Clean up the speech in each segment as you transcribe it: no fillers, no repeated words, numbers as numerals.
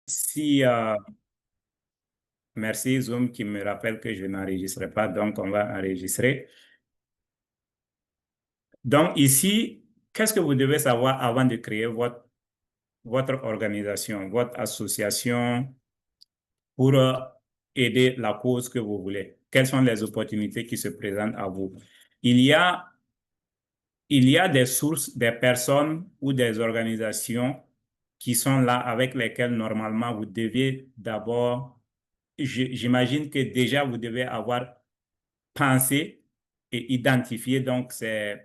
Si, merci Zoom qui me rappelle que je n'enregistrerai pas, donc on va enregistrer. Donc ici, qu'est-ce que vous devez savoir avant de créer votre organisation, votre association pour aider la cause que vous voulez? Quelles sont les opportunités qui se présentent à vous? Il y a, il y a des sources, des personnes ou des organisations qui sont là avec lesquelles normalement vous deviez d'abord, j'imagine que déjà vous devez avoir penser et identifier donc ces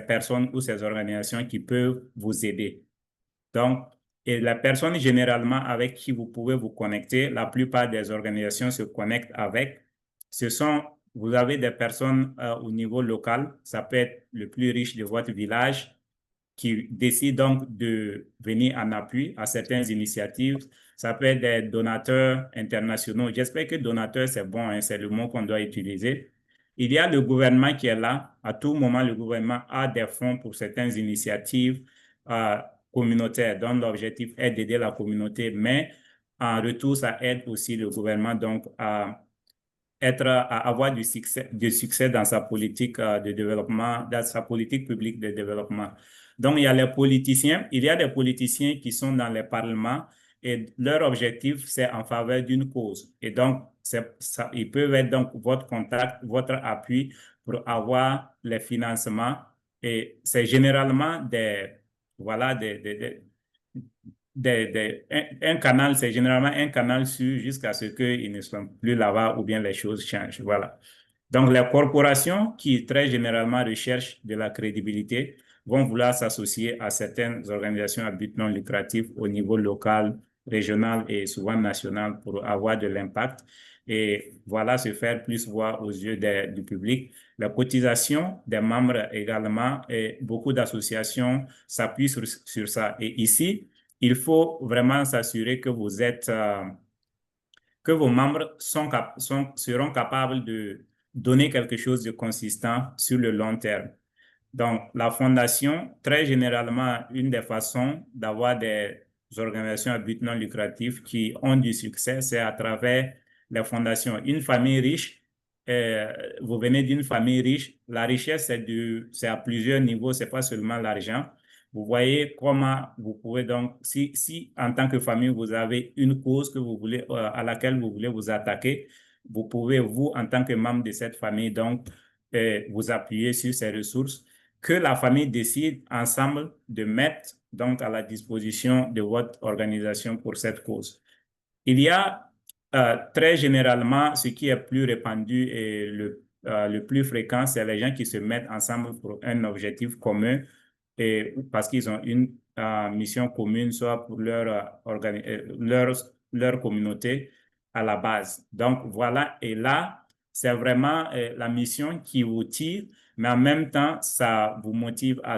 personnes ou ces organisations qui peuvent vous aider. Donc, et la personne généralement avec qui vous pouvez vous connecter, la plupart des organisations se connectent avec, vous avez des personnes au niveau local, ça peut être le plus riche de votre village, qui décident donc de venir en appui à certaines initiatives. Ça peut être des donateurs internationaux. J'espère que donateur, c'est bon, hein, c'est le mot qu'on doit utiliser. Il y a le gouvernement qui est là. À tout moment, le gouvernement a des fonds pour certaines initiatives euh, communautaires dont l'objectif est d'aider la communauté, mais en retour, ça aide aussi le gouvernement donc à avoir du succès dans sa politique de développement, dans sa politique publique de développement. Donc, il y a les politiciens, il y a des politiciens qui sont dans les parlements et leur objectif, c'est en faveur d'une cause. Et donc, ça, ils peuvent être donc votre contact, votre appui pour avoir les financements. Et c'est généralement voilà, un canal, c'est généralement un canal sûr jusqu'à ce qu'ils ne soient plus là-bas ou bien les choses changent. Voilà. Donc, les corporations qui très généralement recherchent de la crédibilité vont vouloir s'associer à certaines organisations à but non lucratif au niveau local, régional et souvent national pour avoir de l'impact et voilà se faire plus voir aux yeux du public. La cotisation des membres également et beaucoup d'associations s'appuient sur ça. Et ici, il faut vraiment s'assurer que que vos membres seront capables de donner quelque chose de consistant sur le long terme. Donc, la fondation, très généralement, une des façons d'avoir des organisations à but non lucratif qui ont du succès, c'est à travers les fondations. Une famille riche, vous venez d'une famille riche, la richesse, c'est à plusieurs niveaux, c'est pas seulement l'argent. Vous voyez comment vous pouvez donc, si en tant que famille, vous avez une cause que vous voulez, à laquelle vous voulez vous attaquer, vous pouvez, vous, en tant que membre de cette famille, donc, vous appuyer sur ces ressources que la famille décide ensemble de mettre donc à la disposition de votre organisation pour cette cause. Il y a très généralement ce qui est plus répandu et le plus fréquent, c'est les gens qui se mettent ensemble pour un objectif commun et parce qu'ils ont une mission commune, soit pour leur communauté à la base. Donc voilà, et là, c'est vraiment la mission qui vous tire, mais en même temps, ça vous motive à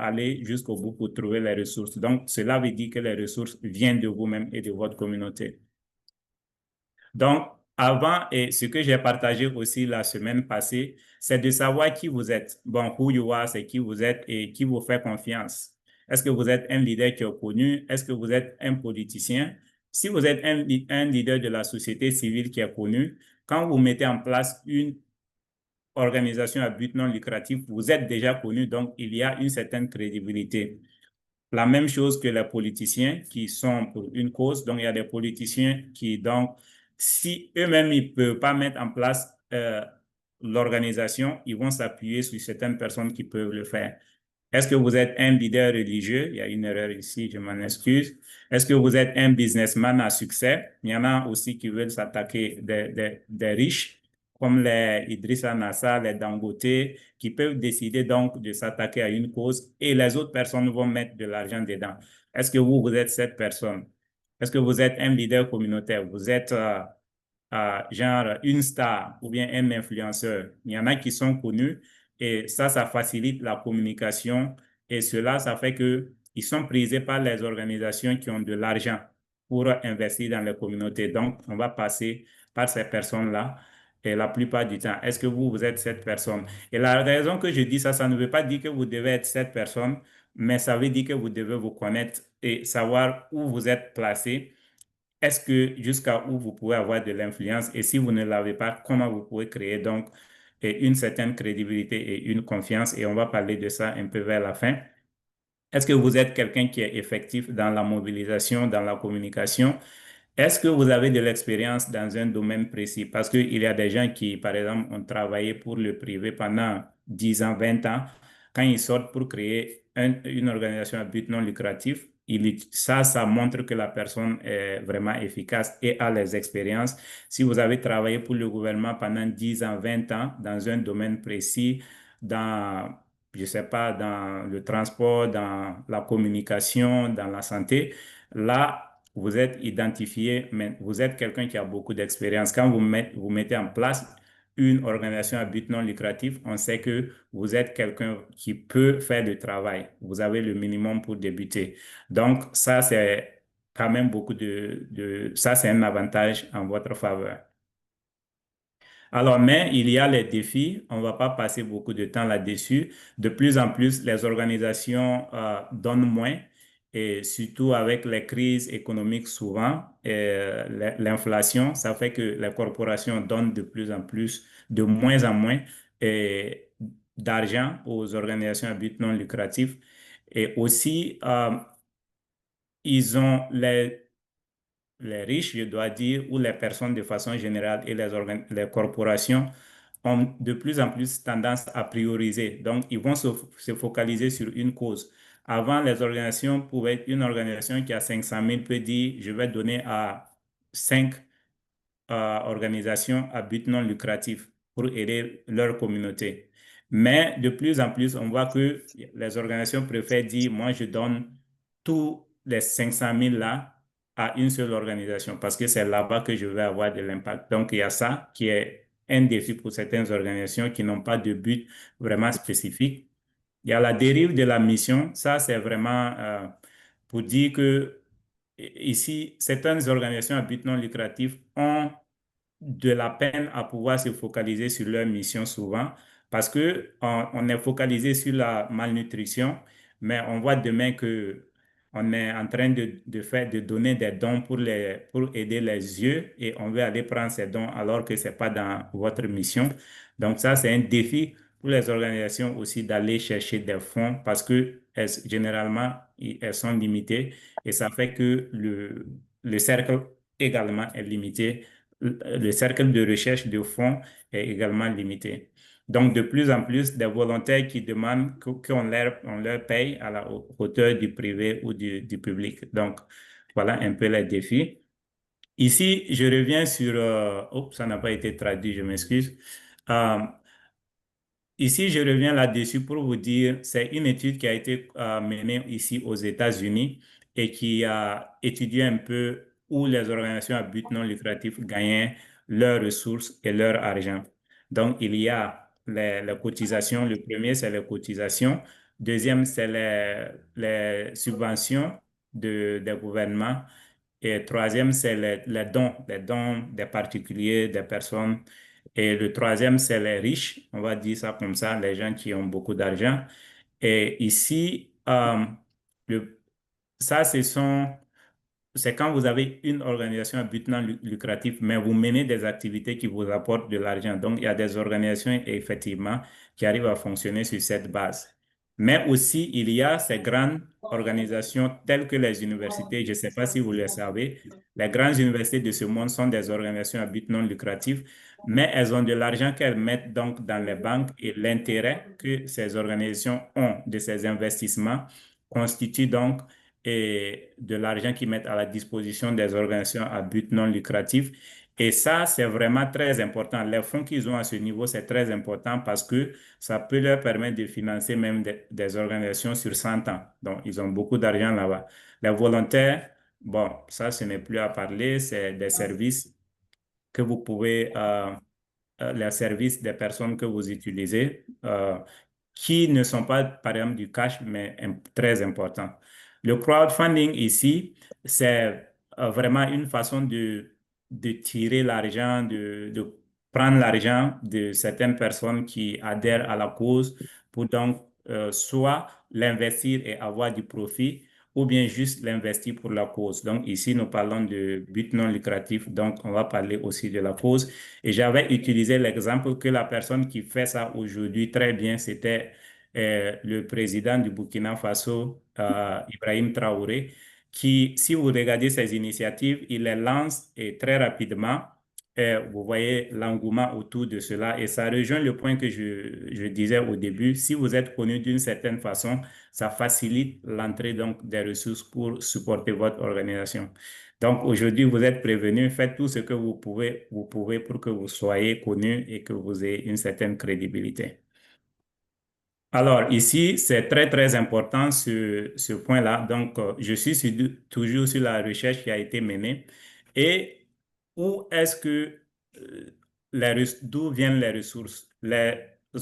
aller jusqu'au bout pour trouver les ressources. Donc, cela veut dire que les ressources viennent de vous-même et de votre communauté. Donc, avant, et ce que j'ai partagé aussi la semaine passée, c'est de savoir qui vous êtes. Bon, who you are, c'est qui vous êtes et qui vous fait confiance. Est-ce que vous êtes un leader qui est connu? Est-ce que vous êtes un politicien? Si vous êtes un leader de la société civile qui est connu, quand vous mettez en place une organisation à but non lucratif, vous êtes déjà connu, donc il y a une certaine crédibilité. La même chose que les politiciens qui sont pour une cause. Donc, il y a des politiciens qui, donc, si eux-mêmes, ils ne peuvent pas mettre en place l'organisation, ils vont s'appuyer sur certaines personnes qui peuvent le faire. Est-ce que vous êtes un leader religieux? Il y a une erreur ici, je m'en excuse. Est-ce que vous êtes un businessman à succès? Il y en a aussi qui veulent s'attaquer des riches, comme les Idrissa Nassa, les Dangote, qui peuvent décider donc de s'attaquer à une cause et les autres personnes vont mettre de l'argent dedans. Est-ce que vous êtes cette personne? Est-ce que vous êtes un leader communautaire? Vous êtes genre une star ou bien un influenceur? Il y en a qui sont connus et ça facilite la communication et cela, ça fait que ils sont prisés par les organisations qui ont de l'argent pour investir dans les communautés. Donc, on va passer par ces personnes-là. Et la plupart du temps, est-ce que vous êtes cette personne? Et la raison que je dis ça, ça ne veut pas dire que vous devez être cette personne, mais ça veut dire que vous devez vous connaître et savoir où vous êtes placé. est-ce que jusqu'à où vous pouvez avoir de l'influence et si vous ne l'avez pas, comment vous pouvez créer donc une certaine crédibilité et une confiance et on va parler de ça un peu vers la fin. Est-ce que vous êtes quelqu'un qui est effectif dans la mobilisation, dans la communication? Est-ce que vous avez de l'expérience dans un domaine précis? Parce qu'il y a des gens qui, par exemple, ont travaillé pour le privé pendant 10 ans, 20 ans. Quand ils sortent pour créer une organisation à but non lucratif, ça montre que la personne est vraiment efficace et a les expériences. Si vous avez travaillé pour le gouvernement pendant 10 ans, 20 ans dans un domaine précis, dans, je sais pas, dans le transport, dans la communication, dans la santé, là, vous êtes identifié, mais vous êtes quelqu'un qui a beaucoup d'expérience. Quand vous mettez en place une organisation à but non lucratif, on sait que vous êtes quelqu'un qui peut faire le travail. Vous avez le minimum pour débuter. Donc, ça, c'est quand même ça, c'est un avantage en votre faveur. Alors, mais il y a les défis, on ne va pas passer beaucoup de temps là-dessus. De plus en plus, les organisations donnent moins et surtout avec les crises économiques souvent, l'inflation, ça fait que les corporations donnent de plus en plus, de moins en moins d'argent aux organisations à but non lucratif. Et aussi, ils ont les riches, je dois dire, ou les personnes de façon générale et les corporations ont de plus en plus tendance à prioriser. Donc, ils vont se focaliser sur une cause. Avant, les organisations pouvaient être une organisation qui a 500 000 peut dire, je vais donner à 5 organisations à but non lucratif pour aider leur communauté. Mais de plus en plus, on voit que les organisations préfèrent dire, moi, je donne tous les 500 000 là à une seule organisation parce que c'est là-bas que je vais avoir de l'impact. Donc, il y a ça qui est un défi pour certaines organisations qui n'ont pas de but vraiment spécifique. Il y a la dérive de la mission. Ça, c'est vraiment pour dire que ici, certaines organisations à but non lucratif ont de la peine à pouvoir se focaliser sur leur mission souvent parce que on est focalisé sur la malnutrition, mais on voit demain que on est en train de donner des dons pour aider les yeux et on veut aller prendre ces dons alors que c'est pas dans votre mission. Donc ça, c'est un défi pour les organisations aussi d'aller chercher des fonds parce que généralement, elles sont limitées et ça fait que le cercle également est limité, le cercle de recherche de fonds est également limité. Donc, de plus en plus, des volontaires qui demandent on leur paye à la hauteur du privé ou du public. Donc, voilà un peu les défis. Ici, je reviens sur... oh, ça n'a pas été traduit, je m'excuse. Euh, Ici, je reviens là-dessus pour vous dire, c'est une étude qui a été menée ici aux États-Unis et qui a étudié un peu où les organisations à but non lucratif gagnaient leurs ressources et leur argent. Donc, il y a les cotisations. Le premier, c'est les cotisations. Deuxième, c'est les subventions des gouvernements. Et troisième, c'est les dons des particuliers, des personnes. Et le troisième, c'est les riches, on va dire ça comme ça, les gens qui ont beaucoup d'argent. Et ici, le, ça, c'est quand vous avez une organisation à but non lucratif, mais vous menez des activités qui vous apportent de l'argent. Donc, il y a des organisations, effectivement, qui arrivent à fonctionner sur cette base. Mais aussi, il y a ces grandes organisations telles que les universités. Je ne sais pas si vous le savez. Les grandes universités de ce monde sont des organisations à but non lucratif, mais elles ont de l'argent qu'elles mettent donc dans les banques et l'intérêt que ces organisations ont de ces investissements constitue donc de l'argent qu'ils mettent à la disposition des organisations à but non lucratif. Et ça, c'est vraiment très important. Les fonds qu'ils ont à ce niveau, c'est très important parce que ça peut leur permettre de financer même des organisations sur 100 ans. Donc, ils ont beaucoup d'argent là-bas. Les volontaires, bon, ça, ce n'est plus à parler, c'est des services que vous pouvez les services des personnes que vous utilisez, qui ne sont pas, par exemple, du cash, mais très importants. Le crowdfunding ici, c'est vraiment une façon de tirer l'argent, de prendre l'argent de certaines personnes qui adhèrent à la cause pour donc soit l'investir et avoir du profit, ou bien juste l'investir pour la cause. Donc ici, nous parlons de but non lucratif, donc on va parler aussi de la cause. Et j'avais utilisé l'exemple que la personne qui fait ça aujourd'hui très bien, c'était le président du Burkina Faso, Ibrahim Traoré, qui, si vous regardez ses initiatives, il les lance et très rapidement. Vous voyez l'engouement autour de cela et ça rejoint le point que je disais au début. Si vous êtes connu d'une certaine façon, ça facilite l'entrée donc des ressources pour supporter votre organisation. Donc aujourd'hui, vous êtes prévenu, faites tout ce que vous pouvez pour que vous soyez connu et que vous ayez une certaine crédibilité. Alors ici, c'est très très important ce point-là. Donc, je suis toujours sur la recherche qui a été menée et où est-ce que d'où viennent les ressources? Les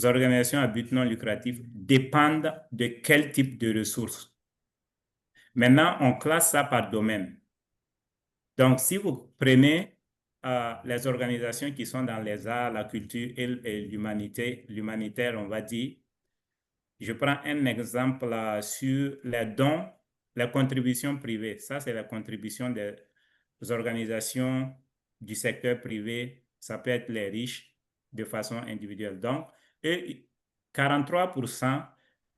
organisations à but non lucratif dépendent de quel type de ressources? Maintenant, on classe ça par domaine. Donc, si vous prenez les organisations qui sont dans les arts, la culture et l'humanité, l'humanitaire, on va dire, je prends un exemple sur les dons, les contributions privées. Ça, c'est la contribution des organisations du secteur privé. Ça peut être les riches de façon individuelle. Donc, et 43%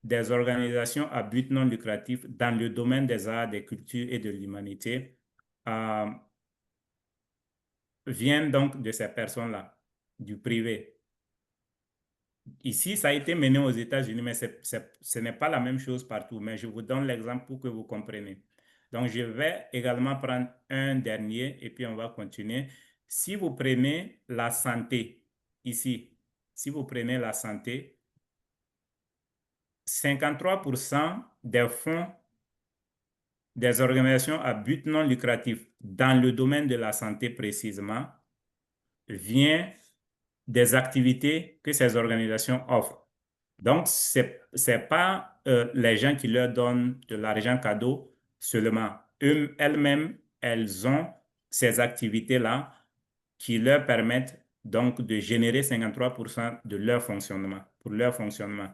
des organisations à but non lucratif dans le domaine des arts, des cultures et de l'humanité euh, viennent donc de ces personnes-là, du privé. Ici, ça a été mené aux États-Unis, mais ce n'est pas la même chose partout. Mais je vous donne l'exemple pour que vous compreniez. Donc, je vais également prendre un dernier et puis on va continuer. Si vous prenez la santé, ici, si vous prenez la santé, 53% des fonds des organisations à but non lucratif dans le domaine de la santé précisément vient des activités que ces organisations offrent. Donc, c'est pas les gens qui leur donnent de l'argent cadeau seulement. Elles-mêmes, elles ont ces activités-là qui leur permettent donc de générer 53% de leur fonctionnement, pour leur fonctionnement.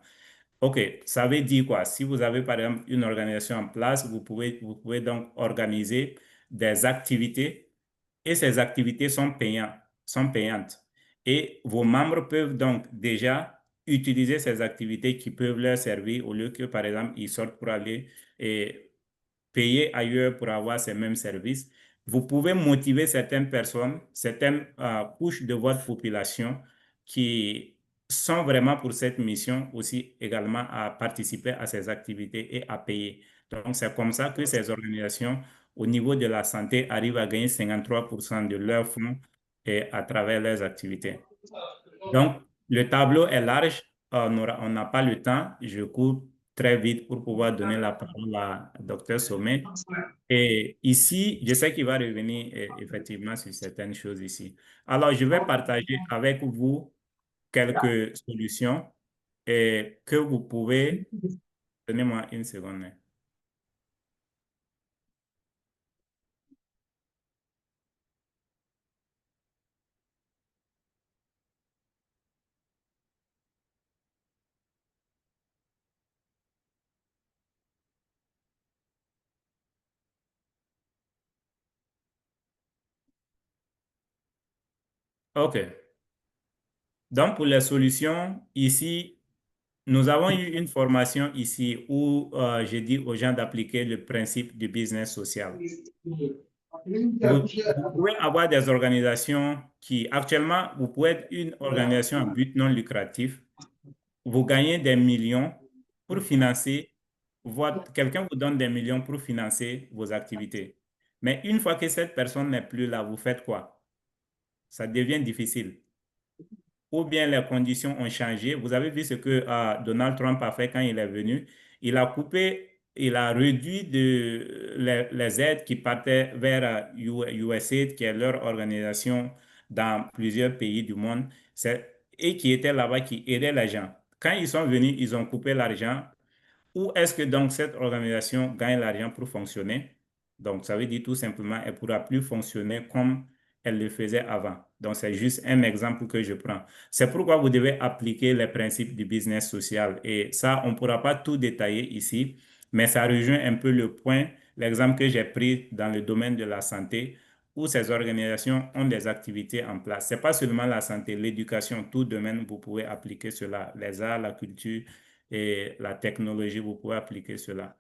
OK, ça veut dire quoi? Si vous avez par exemple une organisation en place, vous pouvez donc organiser des activités et ces activités sont payantes. Et vos membres peuvent donc déjà utiliser ces activités qui peuvent leur servir au lieu que, par exemple, ils sortent pour aller et payer ailleurs pour avoir ces mêmes services. Vous pouvez motiver certaines personnes, certaines couches de votre population qui sont vraiment pour cette mission aussi également à participer à ces activités et à payer. Donc, c'est comme ça que ces organisations, au niveau de la santé, arrivent à gagner 53% de leurs fonds et à travers leurs activités. Donc, le tableau est large. On n'a pas le temps. Je cours très vite pour pouvoir donner la parole à Dr. Sommet. Et ici, je sais qu'il va revenir effectivement sur certaines choses ici. Alors, je vais partager avec vous quelques solutions et que vous pouvez... Donnez-moi une seconde. OK. Donc, pour les solutions, ici, nous avons eu une formation ici où j'ai dit aux gens d'appliquer le principe du business social. Vous pouvez avoir des organisations qui, actuellement, vous pouvez être une organisation à but non lucratif. Vous gagnez des millions pour financer quelqu'un vous donne des millions pour financer vos activités. Mais une fois que cette personne n'est plus là, vous faites quoi? Ça devient difficile ou bien les conditions ont changé. Vous avez vu ce que Donald Trump a fait quand il est venu. Il a coupé, il a réduit les aides qui partaient vers USAID, qui est leur organisation dans plusieurs pays du monde, et qui était là-bas, qui aidait les gens. Quand ils sont venus, ils ont coupé l'argent. Où est-ce que donc cette organisation gagne l'argent pour fonctionner? Donc, ça veut dire tout simplement, elle ne pourra plus fonctionner comme elle le faisait avant. Donc, c'est juste un exemple que je prends. C'est pourquoi vous devez appliquer les principes du business social. Et ça, on ne pourra pas tout détailler ici. Mais ça rejoint un peu le point, l'exemple que j'ai pris dans le domaine de la santé, où ces organisations ont des activités en place. Ce n'est pas seulement la santé, l'éducation, tout domaine, vous pouvez appliquer cela. Les arts, la culture et la technologie, vous pouvez appliquer cela.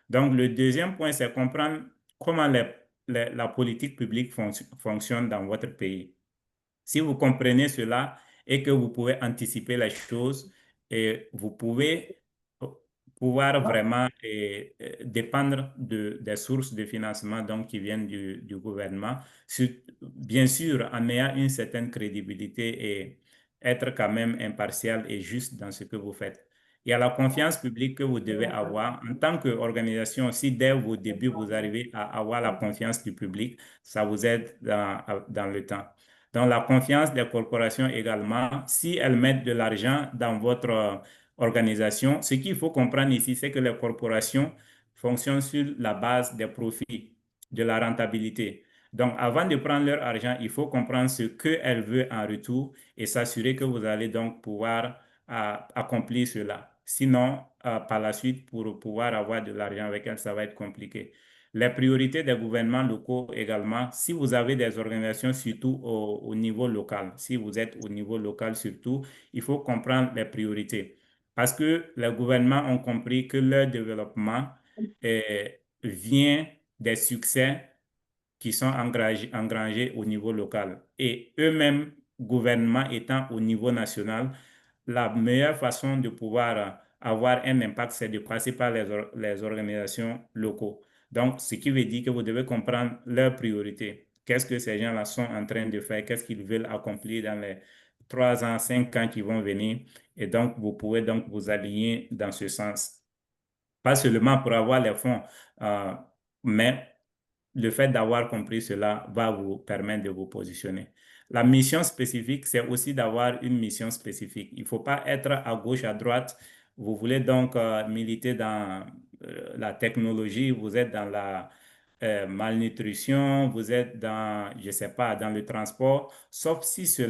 Donc, le deuxième point, c'est comprendre comment la politique publique fonctionne dans votre pays. Si vous comprenez cela et que vous pouvez anticiper les choses, et vous pouvez pouvoir vraiment dépendre des sources de financement donc, qui viennent du gouvernement, bien sûr en ayant une certaine crédibilité et être quand même impartial et juste dans ce que vous faites. Il y a la confiance publique que vous devez avoir en tant qu'organisation. Si dès vos débuts, vous arrivez à avoir la confiance du public, ça vous aide dans le temps. Dans la confiance des corporations également, si elles mettent de l'argent dans votre organisation, ce qu'il faut comprendre ici, c'est que les corporations fonctionnent sur la base des profits, de la rentabilité. Donc, avant de prendre leur argent, il faut comprendre ce qu'elles veulent en retour et s'assurer que vous allez donc pouvoir accomplir cela. Sinon, par la suite, pour pouvoir avoir de l'argent avec elles, ça va être compliqué. Les priorités des gouvernements locaux également, si vous avez des organisations surtout au niveau local, si vous êtes au niveau local surtout, il faut comprendre les priorités. Parce que les gouvernements ont compris que leur développement vient des succès qui sont engrangés au niveau local. Et eux-mêmes, gouvernement étant au niveau national, la meilleure façon de pouvoir avoir un impact, c'est de passer par les organisations locaux. Donc, ce qui veut dire que vous devez comprendre leurs priorités. Qu'est-ce que ces gens-là sont en train de faire? Qu'est-ce qu'ils veulent accomplir dans les 3 ans, 5 ans qui vont venir? Et donc, vous pouvez donc vous aligner dans ce sens. Pas seulement pour avoir les fonds, euh, mais le fait d'avoir compris cela va vous permettre de vous positionner. La mission spécifique, c'est aussi d'avoir une mission spécifique. Il ne faut pas être à gauche, à droite. Vous voulez donc militer dans la technologie, vous êtes dans la malnutrition, vous êtes dans, je ne sais pas, dans le transport, sauf si c'est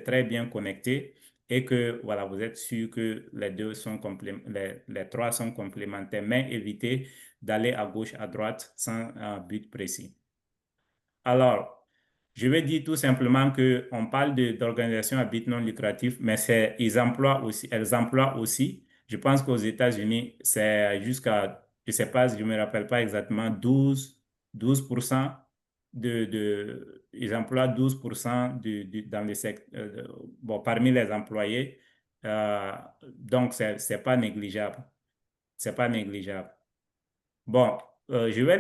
très bien connecté et que voilà, vous êtes sûr que les trois sont complémentaires, mais évitez d'aller à gauche, à droite sans but précis. Alors, je vais dire tout simplement qu'on parle d'organisations à but non lucratif, mais elles emploient aussi. Je pense qu'aux États-Unis, c'est jusqu'à, je ne sais pas, je ne me rappelle pas exactement, 12% ils emploient 12% dans le secteur, bon, parmi les employés. Euh, donc, c'est pas négligeable. C'est pas négligeable. Bon, je vais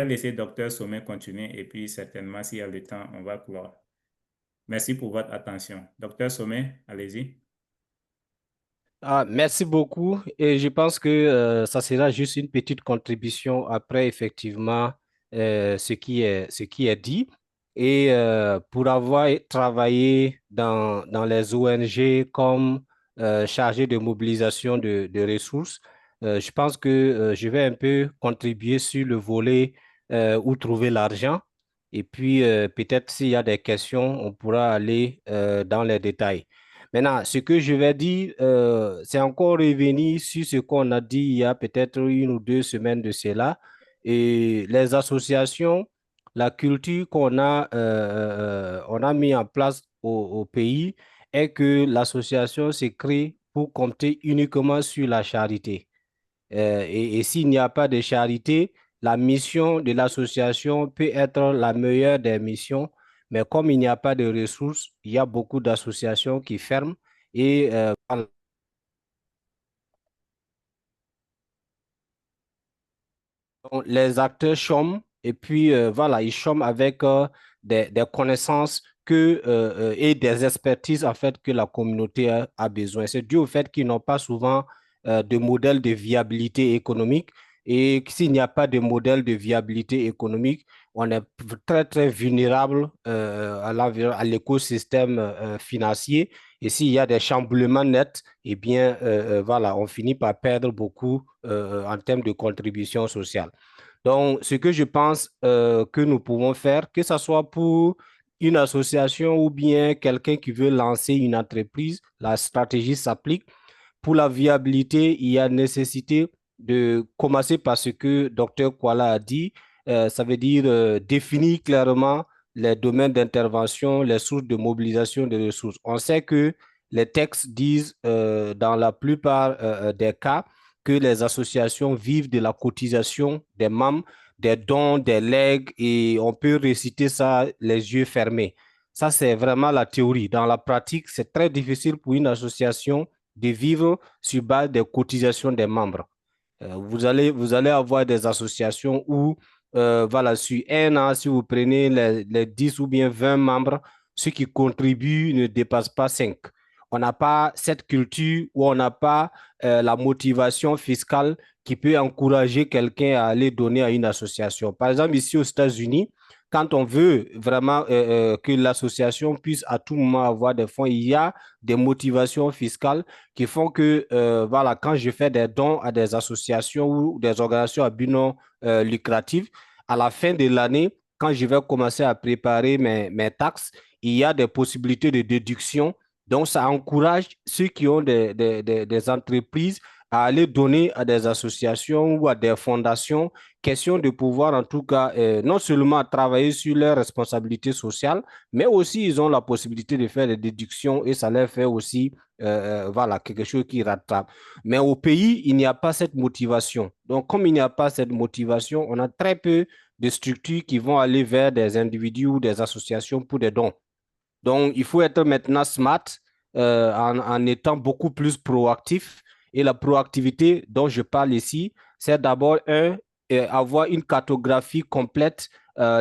laisser Docteur Sommet continuer et puis certainement, s'il y a le temps, on va clore. Merci pour votre attention. Docteur Sommet, allez-y. Ah, merci beaucoup. Et je pense que ça sera juste une petite contribution après, effectivement, ce qui est dit. Et pour avoir travaillé dans les ONG comme chargé de mobilisation de ressources, je pense que je vais un peu contribuer sur le volet où trouver l'argent. Et puis, peut-être s'il y a des questions, on pourra aller dans les détails. Maintenant, ce que je vais dire, c'est encore revenir sur ce qu'on a dit il y a peut-être 1 ou 2 semaines de cela. Et les associations, la culture on a mis en place au pays est que l'association s'est créée pour compter uniquement sur la charité. Et s'il n'y a pas de charité, la mission de l'association peut être la meilleure des missions, mais comme il n'y a pas de ressources, il y a beaucoup d'associations qui ferment et les acteurs chôment et puis voilà, ils chôment avec des connaissances et des expertises en fait que la communauté a besoin. C'est dû au fait qu'ils n'ont pas souvent de modèle de viabilité économique et s'il n'y a pas de modèle de viabilité économique, on est très très vulnérable à l'écosystème financier et s'il y a des chamboulements nets, eh bien voilà, on finit par perdre beaucoup en termes de contribution sociale. Donc, ce que je pense que nous pouvons faire, que ce soit pour une association ou bien quelqu'un qui veut lancer une entreprise, la stratégie s'applique. Pour la viabilité, il y a nécessité de commencer par ce que Dr. Kuala a dit, ça veut dire définir clairement les domaines d'intervention, les sources de mobilisation des ressources. On sait que les textes disent dans la plupart des cas que les associations vivent de la cotisation des membres, des dons, des legs, et on peut réciter ça les yeux fermés. Ça, c'est vraiment la théorie. Dans la pratique, c'est très difficile pour une association de vivre sur base des cotisations des membres. Vous allez avoir des associations où, voilà, sur un an, si vous prenez les 10 ou bien 20 membres, ceux qui contribuent ne dépassent pas 5. On n'a pas cette culture où on n'a pas la motivation fiscale qui peut encourager quelqu'un à aller donner à une association. Par exemple, ici aux États-Unis, quand on veut vraiment que l'association puisse à tout moment avoir des fonds, il y a des motivations fiscales qui font que, voilà, quand je fais des dons à des associations ou des organisations à but non lucratif, à la fin de l'année, quand je vais commencer à préparer mes taxes, il y a des possibilités de déduction. Donc, ça encourage ceux qui ont des entreprises à aller donner à des associations ou à des fondations, question de pouvoir en tout cas non seulement travailler sur leurs responsabilités sociales, mais aussi ils ont la possibilité de faire des déductions et ça leur fait aussi voilà, quelque chose qui rattrape. Mais au pays, il n'y a pas cette motivation. Donc, comme il n'y a pas cette motivation, on a très peu de structures qui vont aller vers des individus ou des associations pour des dons. Donc, il faut être maintenant smart en étant beaucoup plus proactif. Et la proactivité dont je parle ici, c'est d'abord, avoir une cartographie complète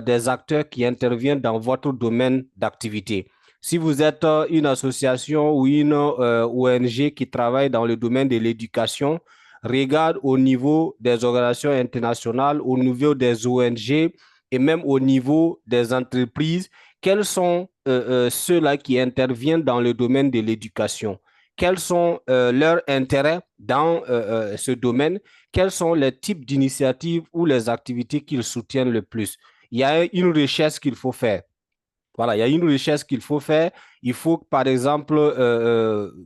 des acteurs qui interviennent dans votre domaine d'activité. Si vous êtes une association ou une ONG qui travaille dans le domaine de l'éducation, regarde au niveau des organisations internationales, au niveau des ONG et même au niveau des entreprises, quels sont ceux-là qui interviennent dans le domaine de l'éducation? Quels sont leurs intérêts dans ce domaine? Quels sont les types d'initiatives ou les activités qu'ils soutiennent le plus? Il y a une recherche qu'il faut faire. Voilà, il y a une recherche qu'il faut faire. Il faut, par exemple,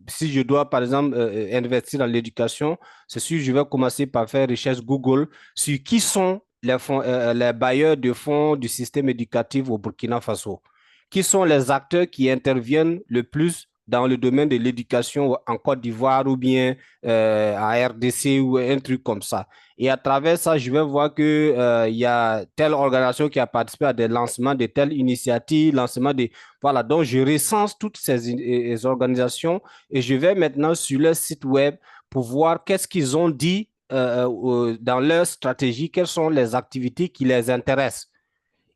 si je dois, par exemple, investir dans l'éducation, c'est sûr, je vais commencer par faire recherche Google sur qui sont les bailleurs de fonds du système éducatif au Burkina Faso. Qui sont les acteurs qui interviennent le plus dans le domaine de l'éducation en Côte d'Ivoire ou bien en RDC ou un truc comme ça. Et à travers ça, je vais voir que il y a telle organisation qui a participé à des lancements de telles initiatives, lancement de... Voilà, donc je recense toutes ces organisations et je vais maintenant sur leur site web pour voir qu'est-ce qu'ils ont dit dans leur stratégie, quelles sont les activités qui les intéressent.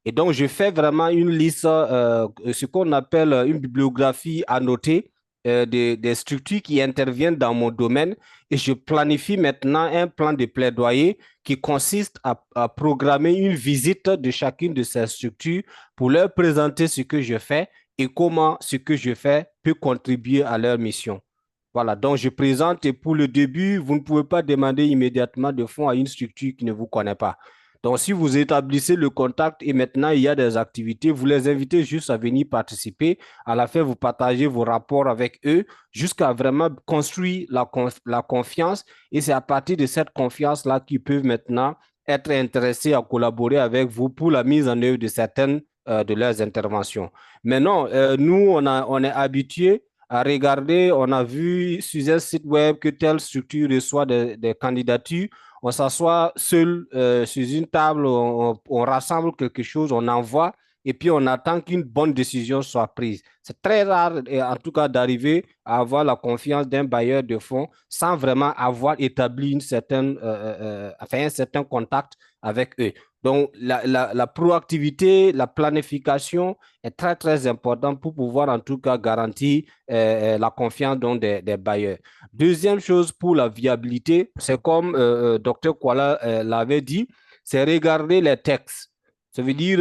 Et donc, je fais vraiment une liste, ce qu'on appelle une bibliographie annotée des structures qui interviennent dans mon domaine et je planifie maintenant un plan de plaidoyer qui consiste à programmer une visite de chacune de ces structures pour leur présenter ce que je fais et comment ce que je fais peut contribuer à leur mission. Voilà, donc je présente et pour le début, vous ne pouvez pas demander immédiatement de fonds à une structure qui ne vous connaît pas. Donc, si vous établissez le contact et maintenant il y a des activités, vous les invitez juste à venir participer. À la fin, vous partagez vos rapports avec eux jusqu'à vraiment construire la confiance. Et c'est à partir de cette confiance-là qu'ils peuvent maintenant être intéressés à collaborer avec vous pour la mise en œuvre de certaines de leurs interventions. Maintenant, nous, on est habitués à regarder, on a vu sur un site web que telle structure reçoit des candidatures. On s'assoit seul sur une table, on rassemble quelque chose, on envoie et puis on attend qu'une bonne décision soit prise. C'est très rare, en tout cas, d'arriver à avoir la confiance d'un bailleur de fonds sans vraiment avoir établi enfin, un certain contact avec eux. Donc, la proactivité, la planification est très, très importante pour pouvoir en tout cas garantir la confiance donc, des bailleurs. Deuxième chose pour la viabilité, c'est comme Dr. Kuala l'avait dit, c'est regarder les textes. Ça veut dire,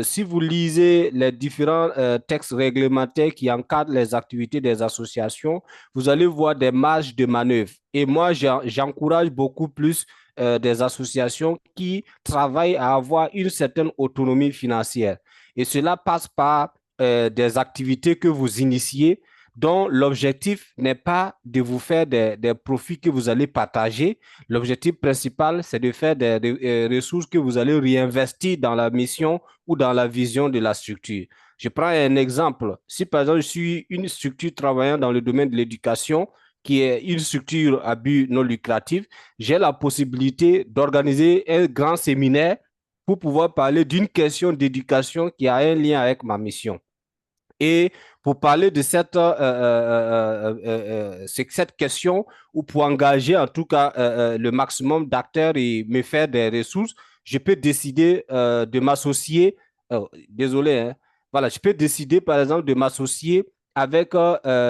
si vous lisez les différents textes réglementaires qui encadrent les activités des associations, vous allez voir des marges de manœuvre. Et moi, j'encourage beaucoup plus des associations qui travaillent à avoir une certaine autonomie financière. Et cela passe par des activités que vous initiez dont l'objectif n'est pas de vous faire des profits que vous allez partager. L'objectif principal, c'est de faire des ressources que vous allez réinvestir dans la mission ou dans la vision de la structure. Je prends un exemple. Si par exemple, je suis une structure travaillant dans le domaine de l'éducation, qui est une structure à but non lucratif, j'ai la possibilité d'organiser un grand séminaire pour pouvoir parler d'une question d'éducation qui a un lien avec ma mission. Et pour parler de cette question, ou pour engager en tout cas le maximum d'acteurs et me faire des ressources, je peux décider de m'associer. Désolé, hein, voilà, je peux décider par exemple de m'associer avec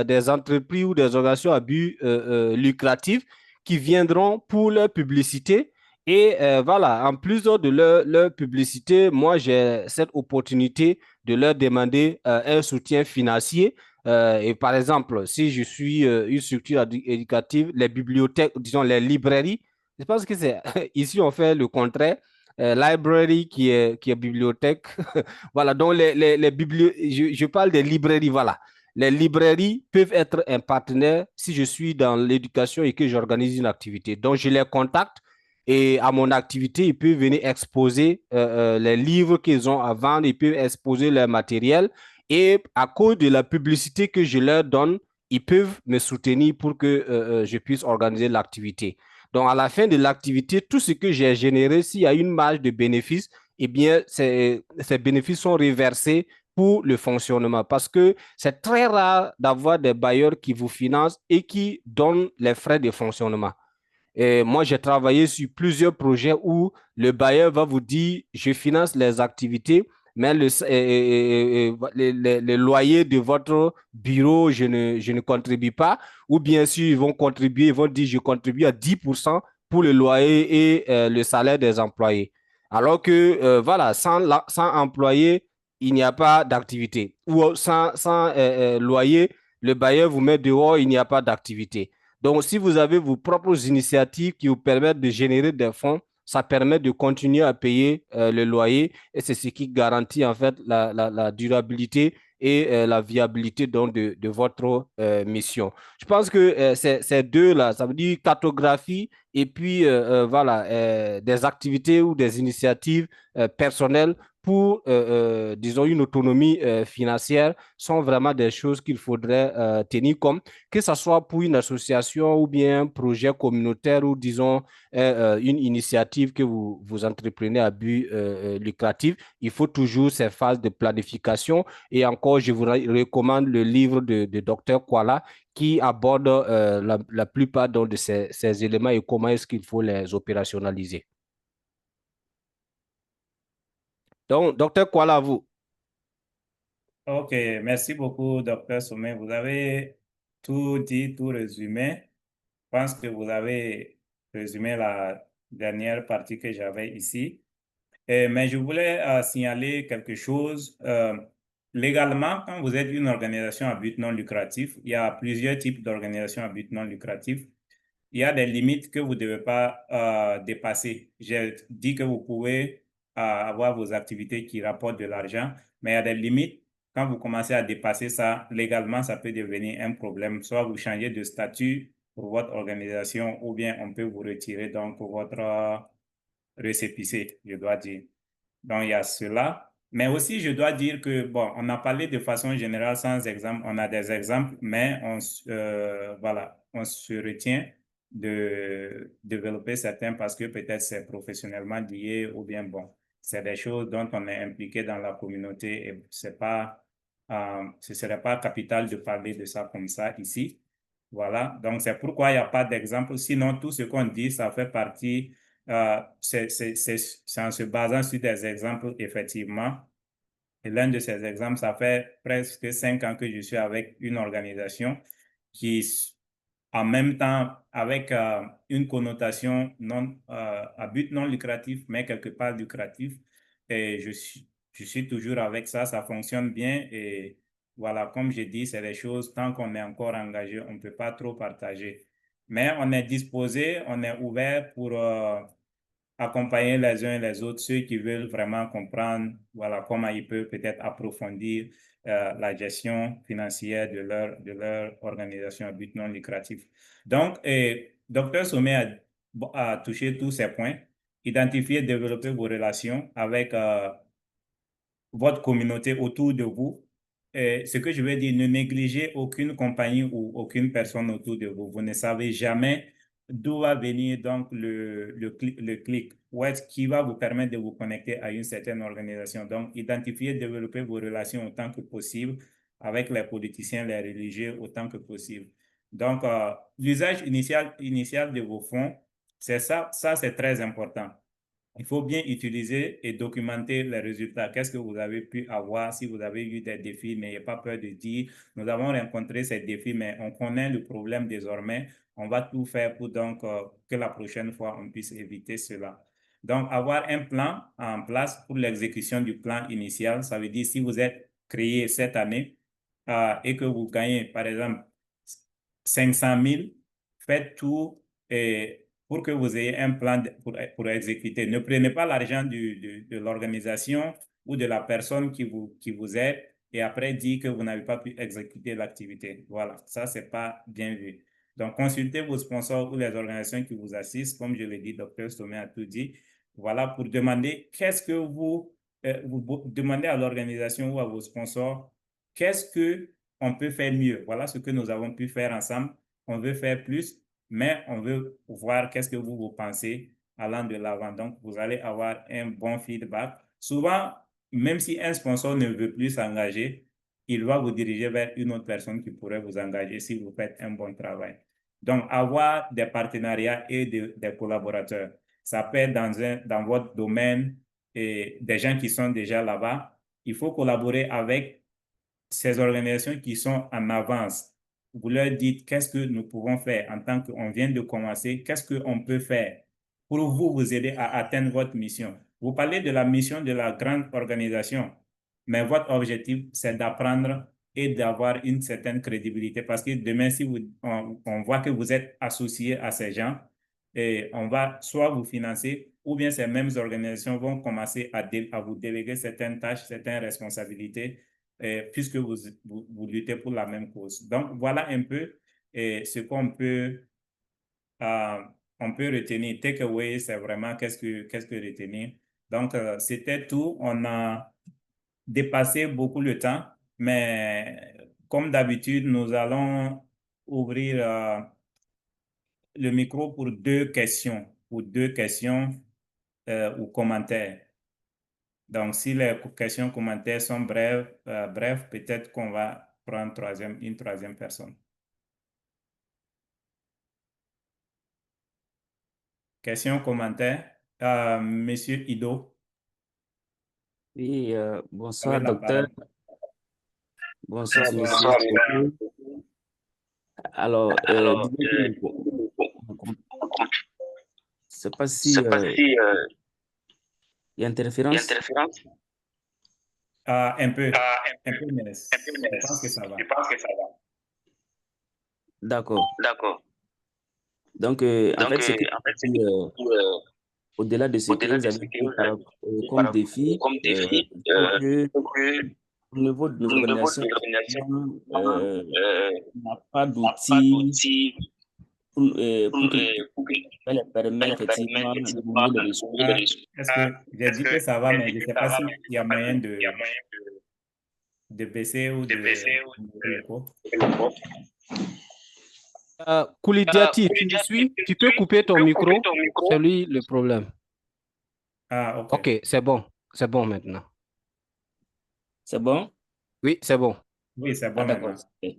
des entreprises ou des organisations à but lucratif qui viendront pour leur publicité. Et voilà, en plus de leur publicité, moi j'ai cette opportunité de leur demander un soutien financier. Et par exemple, si je suis une structure éducative, les bibliothèques, disons les librairies, je pense que c'est ici on fait le contraire. Library qui est bibliothèque. Voilà, donc je parle des librairies, voilà. Les librairies peuvent être un partenaire si je suis dans l'éducation et que j'organise une activité. Donc, je les contacte et à mon activité, ils peuvent venir exposer les livres qu'ils ont à vendre, ils peuvent exposer leur matériel. Et à cause de la publicité que je leur donne, ils peuvent me soutenir pour que je puisse organiser l'activité. Donc, à la fin de l'activité, tout ce que j'ai généré, s'il y a une marge de bénéfice, eh bien, ces bénéfices sont reversés pour le fonctionnement parce que c'est très rare d'avoir des bailleurs qui vous financent et qui donnent les frais de fonctionnement. Et moi, j'ai travaillé sur plusieurs projets où le bailleur va vous dire, je finance les activités, mais les loyers de votre bureau, je ne contribue pas. Ou bien sûr, ils vont contribuer, ils vont dire, je contribue à 10% pour le loyer et le salaire des employés. Alors que, voilà, sans employé, il n'y a pas d'activité. Ou sans loyer, le bailleur vous met dehors, il n'y a pas d'activité. Donc, si vous avez vos propres initiatives qui vous permettent de générer des fonds, ça permet de continuer à payer le loyer et c'est ce qui garantit en fait la durabilité et la viabilité donc de votre mission. Je pense que ces deux-là, ça veut dire cartographie et puis voilà, des activités ou des initiatives personnelles pour, disons, une autonomie financière sont vraiment des choses qu'il faudrait tenir compte que ce soit pour une association ou bien un projet communautaire ou disons une initiative que vous entreprenez à but lucratif, il faut toujours ces phases de planification. Et encore, je vous recommande le livre de Dr. Kuala qui aborde la plupart donc, de ces éléments et comment est-ce qu'il faut les opérationnaliser. Donc, Dr. Kuala, vous. Ok, merci beaucoup, docteur Sommet. Vous avez tout dit, tout résumé. Je pense que vous avez résumé la dernière partie que j'avais ici. Mais je voulais signaler quelque chose. Légalement, quand vous êtes une organisation à but non lucratif, il y a plusieurs types d'organisations à but non lucratif. Il y a des limites que vous ne devez pas dépasser. J'ai dit que vous pouvez avoir vos activités qui rapportent de l'argent, mais il y a des limites. Quand vous commencez à dépasser ça, légalement, ça peut devenir un problème. Soit vous changez de statut pour votre organisation ou bien on peut vous retirer donc votre récépissé, je dois dire. Donc, il y a cela. Mais aussi, je dois dire que, bon, on a parlé de façon générale sans exemple. On a des exemples, mais voilà, on se retient de développer certains parce que peut-être c'est professionnellement lié ou bien, bon, c'est des choses dont on est impliqué dans la communauté et c'est pas, ce serait pas capital de parler de ça comme ça ici. Voilà. Donc, c'est pourquoi il n'y a pas d'exemple. Sinon, tout ce qu'on dit, ça fait partie c'est en se basant sur des exemples, effectivement. Et l'un de ces exemples, ça fait presque 5 ans que je suis avec une organisation qui, en même temps, avec une connotation non, à but non lucratif, mais quelque part lucratif. Et je suis toujours avec ça, ça fonctionne bien. Et voilà, comme je dis, c'est des choses, tant qu'on est encore engagé, on ne peut pas trop partager. Mais on est disposé, on est ouvert pour accompagner les uns et les autres, ceux qui veulent vraiment comprendre, voilà, comment ils peuvent peut-être approfondir la gestion financière de leur organisation à but non lucratif. Donc, Dr Sommet a touché tous ces points, identifier, développer vos relations avec votre communauté autour de vous. Ce que je veux dire, ne négligez aucune compagnie ou aucune personne autour de vous. Vous ne savez jamais d'où va venir donc le clic, ou est-ce qui va vous permettre de vous connecter à une certaine organisation. Donc, identifiez, développez vos relations autant que possible avec les politiciens, les religieux autant que possible. Donc, l'usage initial de vos fonds, c'est ça, c'est très important. Il faut bien utiliser et documenter les résultats. Qu'est-ce que vous avez pu avoir si vous avez eu des défis, n'ayez pas peur de dire, nous avons rencontré ces défis, mais on connaît le problème désormais. On va tout faire pour donc que la prochaine fois, on puisse éviter cela. Donc, avoir un plan en place pour l'exécution du plan initial, ça veut dire si vous êtes créé cette année et que vous gagnez, par exemple, 500 000, faites tout et pour que vous ayez un plan pour exécuter. Ne prenez pas l'argent de l'organisation ou de la personne qui vous aide et après dire que vous n'avez pas pu exécuter l'activité. Voilà, ça, c'est pas bien vu. Donc, consultez vos sponsors ou les organisations qui vous assistent. Comme je l'ai dit, Dr Stomé a tout dit. Voilà, pour demander qu'est-ce que vous demandez à l'organisation ou à vos sponsors, qu'est-ce que on peut faire mieux. Voilà ce que nous avons pu faire ensemble. On veut faire plus, mais on veut voir qu'est-ce que vous pensez allant de l'avant. Donc, vous allez avoir un bon feedback. Souvent, même si un sponsor ne veut plus s'engager, il va vous diriger vers une autre personne qui pourrait vous engager si vous faites un bon travail. Donc, avoir des partenariats et des collaborateurs, ça peut être dans votre domaine et des gens qui sont déjà là-bas. Il faut collaborer avec ces organisations qui sont en avance. Vous leur dites qu'est-ce que nous pouvons faire en tant qu'on vient de commencer, qu'est-ce qu'on peut faire pour vous aider à atteindre votre mission. Vous parlez de la mission de la grande organisation, mais votre objectif, c'est d'apprendre et d'avoir une certaine crédibilité parce que demain, si on voit que vous êtes associé à ces gens, et on va soit vous financer ou bien ces mêmes organisations vont commencer à vous déléguer certaines tâches, certaines responsabilités puisque vous luttez pour la même cause. Donc, voilà un peu ce euh, on peut retenir. Takeaway, c'est vraiment qu'est-ce que retenir. Donc, c'était tout. On a dépassé beaucoup le temps, mais comme d'habitude, nous allons ouvrir le micro pour deux questions ou commentaires. Donc, si les questions, commentaires sont brefs, peut-être qu'on va prendre une troisième personne. Question, commentaire. Monsieur Ido, Oui, vous avez bonsoir la docteur, parole. bonsoir Bonsoir. monsieur. Alors, disons que je sais pas si il y a interférence. Un peu, mais je pense que ça va. D'accord. Donc, en fait, c'est que au-delà de ce que vous avez dit comme défi, il faut que au niveau de nos organisations, on n'a pas d'outils pour que ça leur permet effectivement de donner les ressources. Est-ce que j'ai dit que ça va, mais je ne sais pas s'il y a moyen de baisser ou de l'écho. Koulidiati, tu me suis? Tu peux couper ton micro? C'est lui le problème. Ah, OK. Ok, c'est bon. C'est bon maintenant. C'est bon? Oui, c'est bon. Oui, c'est Ah, bon d'accord. maintenant.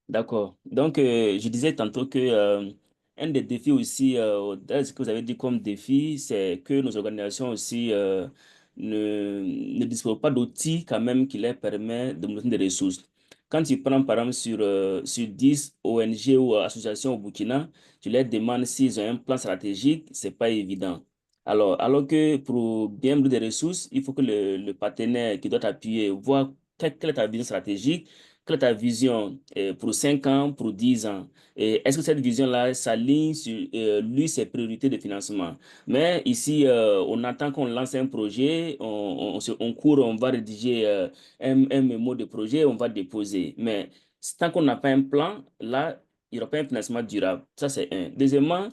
D'accord. Donc, je disais tantôt que un des défis aussi, dans ce que vous avez dit comme défi, c'est que nos organisations aussi ne disposent pas d'outils quand même qui leur permettent de monter des ressources. Quand tu prends par exemple sur 10 ONG ou associations au Burkina, tu leur demandes s'ils ont un plan stratégique, c'est pas évident. Alors que pour bien monter des ressources, il faut que le partenaire qui doit t'appuyer voit quelle est ta vision stratégique quelle est ta vision pour 5 ans, pour 10 ans? Et est-ce que cette vision-là s'aligne sur lui, ses priorités de financement? Mais ici, on attend qu'on lance un projet, on court, on va rédiger un mémo de projet, on va déposer. Mais tant qu'on n'a pas un plan, là, il n'y aura pas un financement durable. Ça, c'est un. Deuxièmement,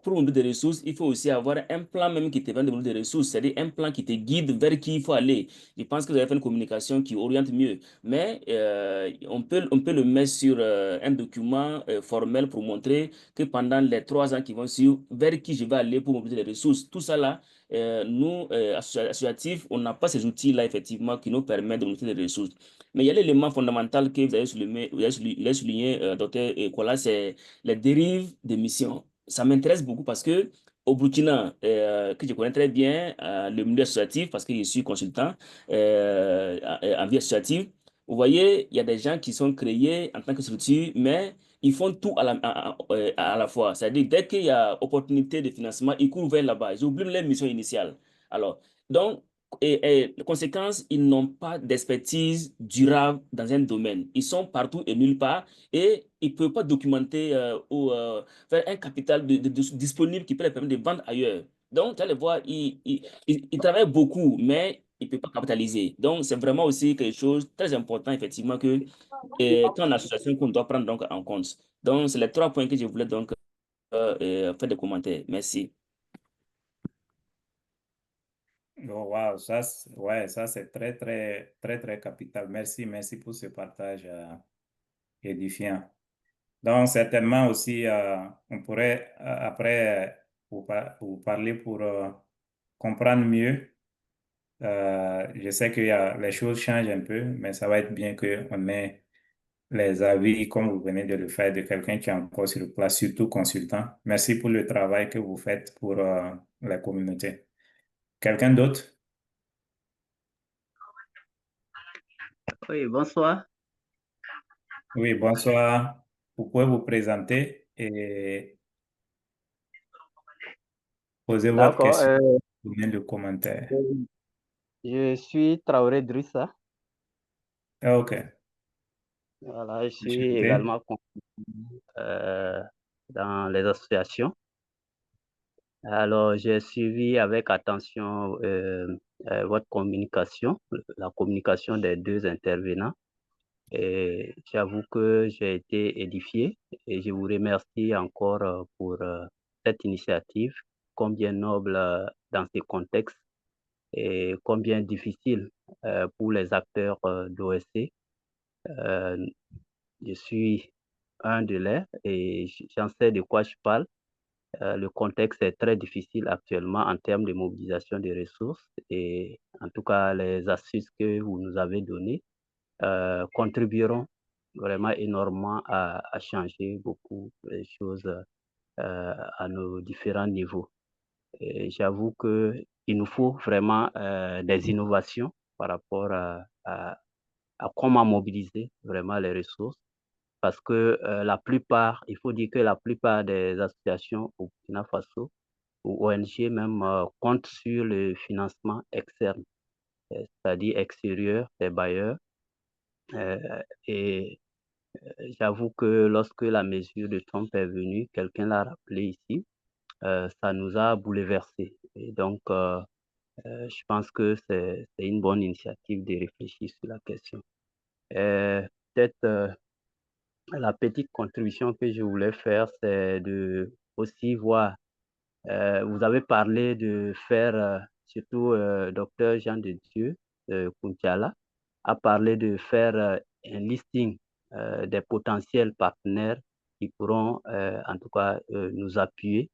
pour mobiliser des ressources, il faut aussi avoir un plan même qui te permet de mobiliser des ressources, c'est-à-dire un plan qui te guide vers qui il faut aller. Je pense que vous avez fait une communication qui oriente mieux, mais on peut le mettre sur un document formel pour montrer que pendant les 3 ans qui vont suivre, vers qui je vais aller pour mobiliser les ressources. Tout ça là, nous, associatifs, on n'a pas ces outils-là, effectivement, qui nous permettent de mobiliser les ressources. Mais il y a l'élément fondamental que vous avez souligné, docteur Kola, c'est les dérives des missions. Ça m'intéresse beaucoup parce que au Burkina, que je connais très bien, le milieu associatif, parce que je suis consultant en vie associative, vous voyez, il y a des gens qui sont créés en tant que structure, mais ils font tout à la fois. C'est-à-dire, dès qu'il y a opportunité de financement, ils courent vers là-bas. Ils oublient leur mission initiale. Alors, donc, les conséquences, ils n'ont pas d'expertise durable dans un domaine. Ils sont partout et nulle part et ils ne peuvent pas documenter ou faire un capital disponible qui peut leur permettre de vendre ailleurs. Donc, tu allez voir, ils travaillent beaucoup, mais ils ne peuvent pas capitaliser. Donc, c'est vraiment aussi quelque chose de très important, effectivement, que quand association qu'on doit prendre donc, en compte. Donc, c'est les 3 points que je voulais donc faire des commentaires. Merci. Oh, wow, ouais, ça c'est très, très, très, très capital. Merci, merci pour ce partage édifiant. Donc, certainement aussi, on pourrait après vous parler pour comprendre mieux. Je sais que les choses changent un peu, mais ça va être bien qu'on ait les avis, comme vous venez de le faire, de quelqu'un qui est encore sur place, surtout consultant. Merci pour le travail que vous faites pour la communauté. Quelqu'un d'autre? Oui, bonsoir. Oui, bonsoir. Vous pouvez vous présenter et poser votre D'accord. question ou bien le commentaire. Je suis Traoré Drissa. Ah, OK. Voilà, je suis Enchanté. également consultant, dans les associations. Alors, j'ai suivi avec attention votre communication, la communication des 2 intervenants. Et j'avoue que j'ai été édifié et je vous remercie encore pour cette initiative, combien noble dans ces contextes et combien difficile pour les acteurs d'OSC. Je suis un de les et j'en sais de quoi je parle. Le contexte est très difficile actuellement en termes de mobilisation des ressources et en tout cas, les astuces que vous nous avez données contribueront vraiment énormément à changer beaucoup les choses à nos différents niveaux. Et j'avoue qu'il nous faut vraiment des innovations par rapport à comment mobiliser vraiment les ressources parce que il faut dire que la plupart des associations au Burkina Faso ou ONG même comptent sur le financement externe, c'est-à-dire extérieur des bailleurs. Et j'avoue que lorsque la mesure de Trump est venue, quelqu'un l'a rappelé ici, ça nous a bouleversés. Et donc, je pense que c'est une bonne initiative de réfléchir sur la question. Peut-être la petite contribution que je voulais faire, c'est de aussi voir, vous avez parlé de faire, surtout docteur Jean de Dieu Koutiala, a parlé de faire un listing des potentiels partenaires qui pourront en tout cas nous appuyer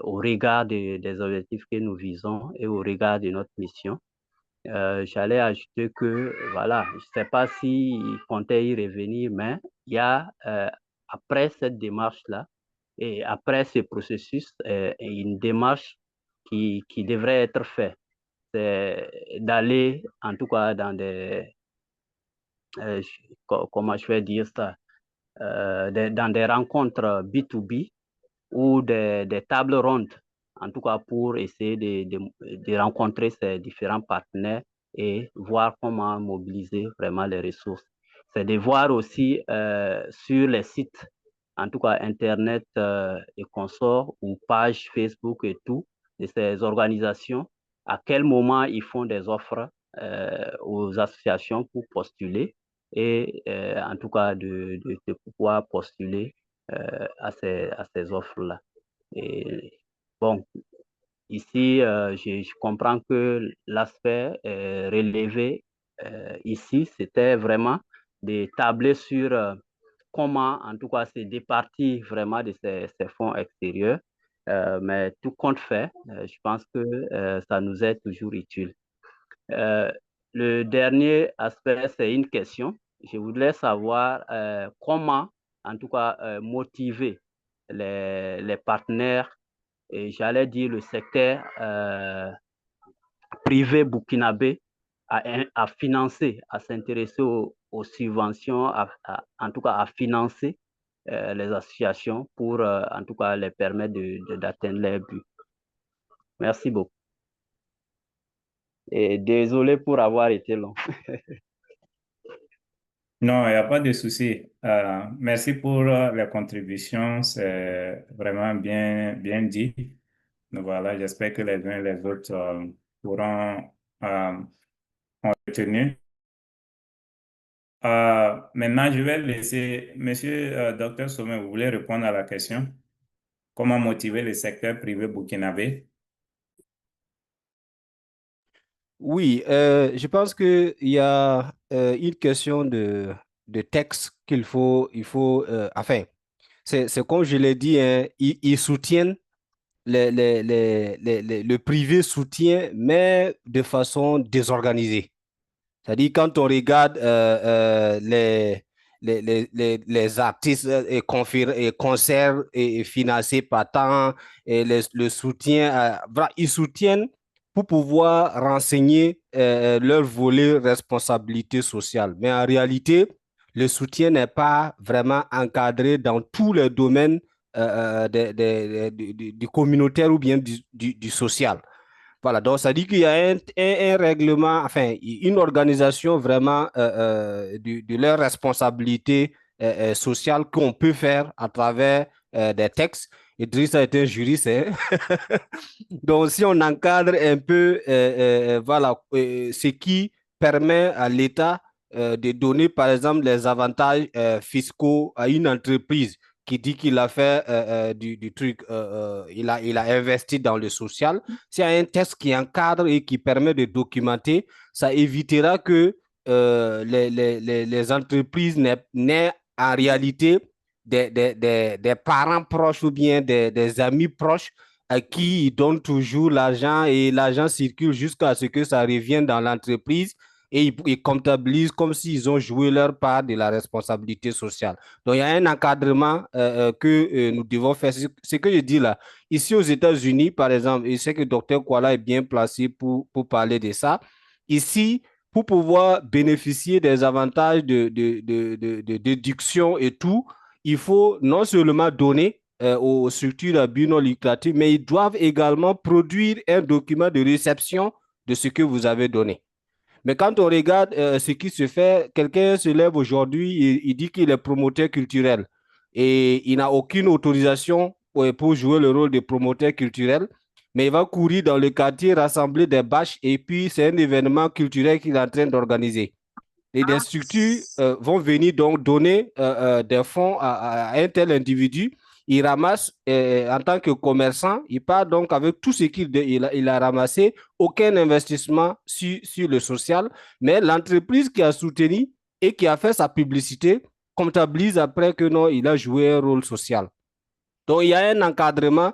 au regard des objectifs que nous visons et au regard de notre mission. J'allais ajouter que, voilà, je ne sais pas s'il comptait y revenir, mais il y a, après cette démarche-là, et après ce processus, une démarche qui devrait être faite. C'est d'aller, en tout cas, dans des, comment je vais dire ça, dans des rencontres B2B ou des tables rondes, en tout cas pour essayer de rencontrer ces différents partenaires et voir comment mobiliser vraiment les ressources. c'est de voir aussi sur les sites, en tout cas Internet et consorts, ou pages Facebook et tout, de ces organisations, à quel moment ils font des offres aux associations pour postuler et en tout cas de pouvoir postuler à ces offres-là. Et bon, ici, je comprends que l'aspect relevé ici, c'était vraiment de tabler sur comment, en tout cas, se départir vraiment de ces fonds extérieurs. Mais tout compte fait, je pense que ça nous est toujours utile. Le dernier aspect, c'est une question. Je voudrais savoir comment, en tout cas, motiver les partenaires et j'allais dire le secteur privé burkinabé à financer, à s'intéresser aux subventions, en tout cas à financer les associations pour en tout cas les permettre d'atteindre leurs buts. Merci beaucoup. Et désolé pour avoir été long. Non, il n'y a pas de souci. Merci pour les contributions. C'est vraiment bien dit. Donc voilà, j'espère que les uns et les autres pourront en retenir. Maintenant, je vais laisser Monsieur Dr. Sommet, vous voulez répondre à la question? Comment motiver le secteur privé burkinabé? Oui, je pense qu'il y a une question de texte enfin, c'est comme je l'ai dit, hein, ils soutiennent, le privé soutient, mais de façon désorganisée. C'est-à-dire, quand on regarde les artistes et concerts financés par tant, et le soutien, voilà, ils soutiennent pour pouvoir renseigner leur volet responsabilité sociale. Mais en réalité, le soutien n'est pas vraiment encadré dans tous les domaines du communautaire ou bien du social. Voilà, donc ça dit qu'il y a un règlement, enfin, une organisation vraiment de leur responsabilité sociale qu'on peut faire à travers des textes. Idriss a été un juriste, hein? Donc, si on encadre un peu, voilà, ce qui permet à l'État de donner, par exemple, les avantages fiscaux à une entreprise qui dit qu'il a fait du truc, il a investi dans le social. S'il y a un texte qui encadre et qui permet de documenter, ça évitera que les entreprises n'aient en réalité des parents proches ou bien des amis proches à qui ils donnent toujours l'argent et l'argent circule jusqu'à ce que ça revienne dans l'entreprise et ils comptabilisent comme s'ils ont joué leur part de la responsabilité sociale. Donc, il y a un encadrement que nous devons faire. Ce que je dis là, ici aux États-Unis, par exemple, et je sais que Dr. Kuala est bien placé pour parler de ça. Ici, pour pouvoir bénéficier des avantages de déduction et tout, il faut non seulement donner aux structures à but non lucratif, mais ils doivent également produire un document de réception de ce que vous avez donné. Mais quand on regarde ce qui se fait, quelqu'un se lève aujourd'hui, il dit qu'il est promoteur culturel et il n'a aucune autorisation pour jouer le rôle de promoteur culturel, mais il va courir dans le quartier, rassembler des bâches et puis c'est un événement culturel qu'il est en train d'organiser. Et des structures vont venir donc donner des fonds à un tel individu. Il ramasse en tant que commerçant, il part donc avec tout ce qu'il a ramassé, aucun investissement sur le social, mais l'entreprise qui a soutenu et qui a fait sa publicité comptabilise après que non, il a joué un rôle social. Donc, il y a un encadrement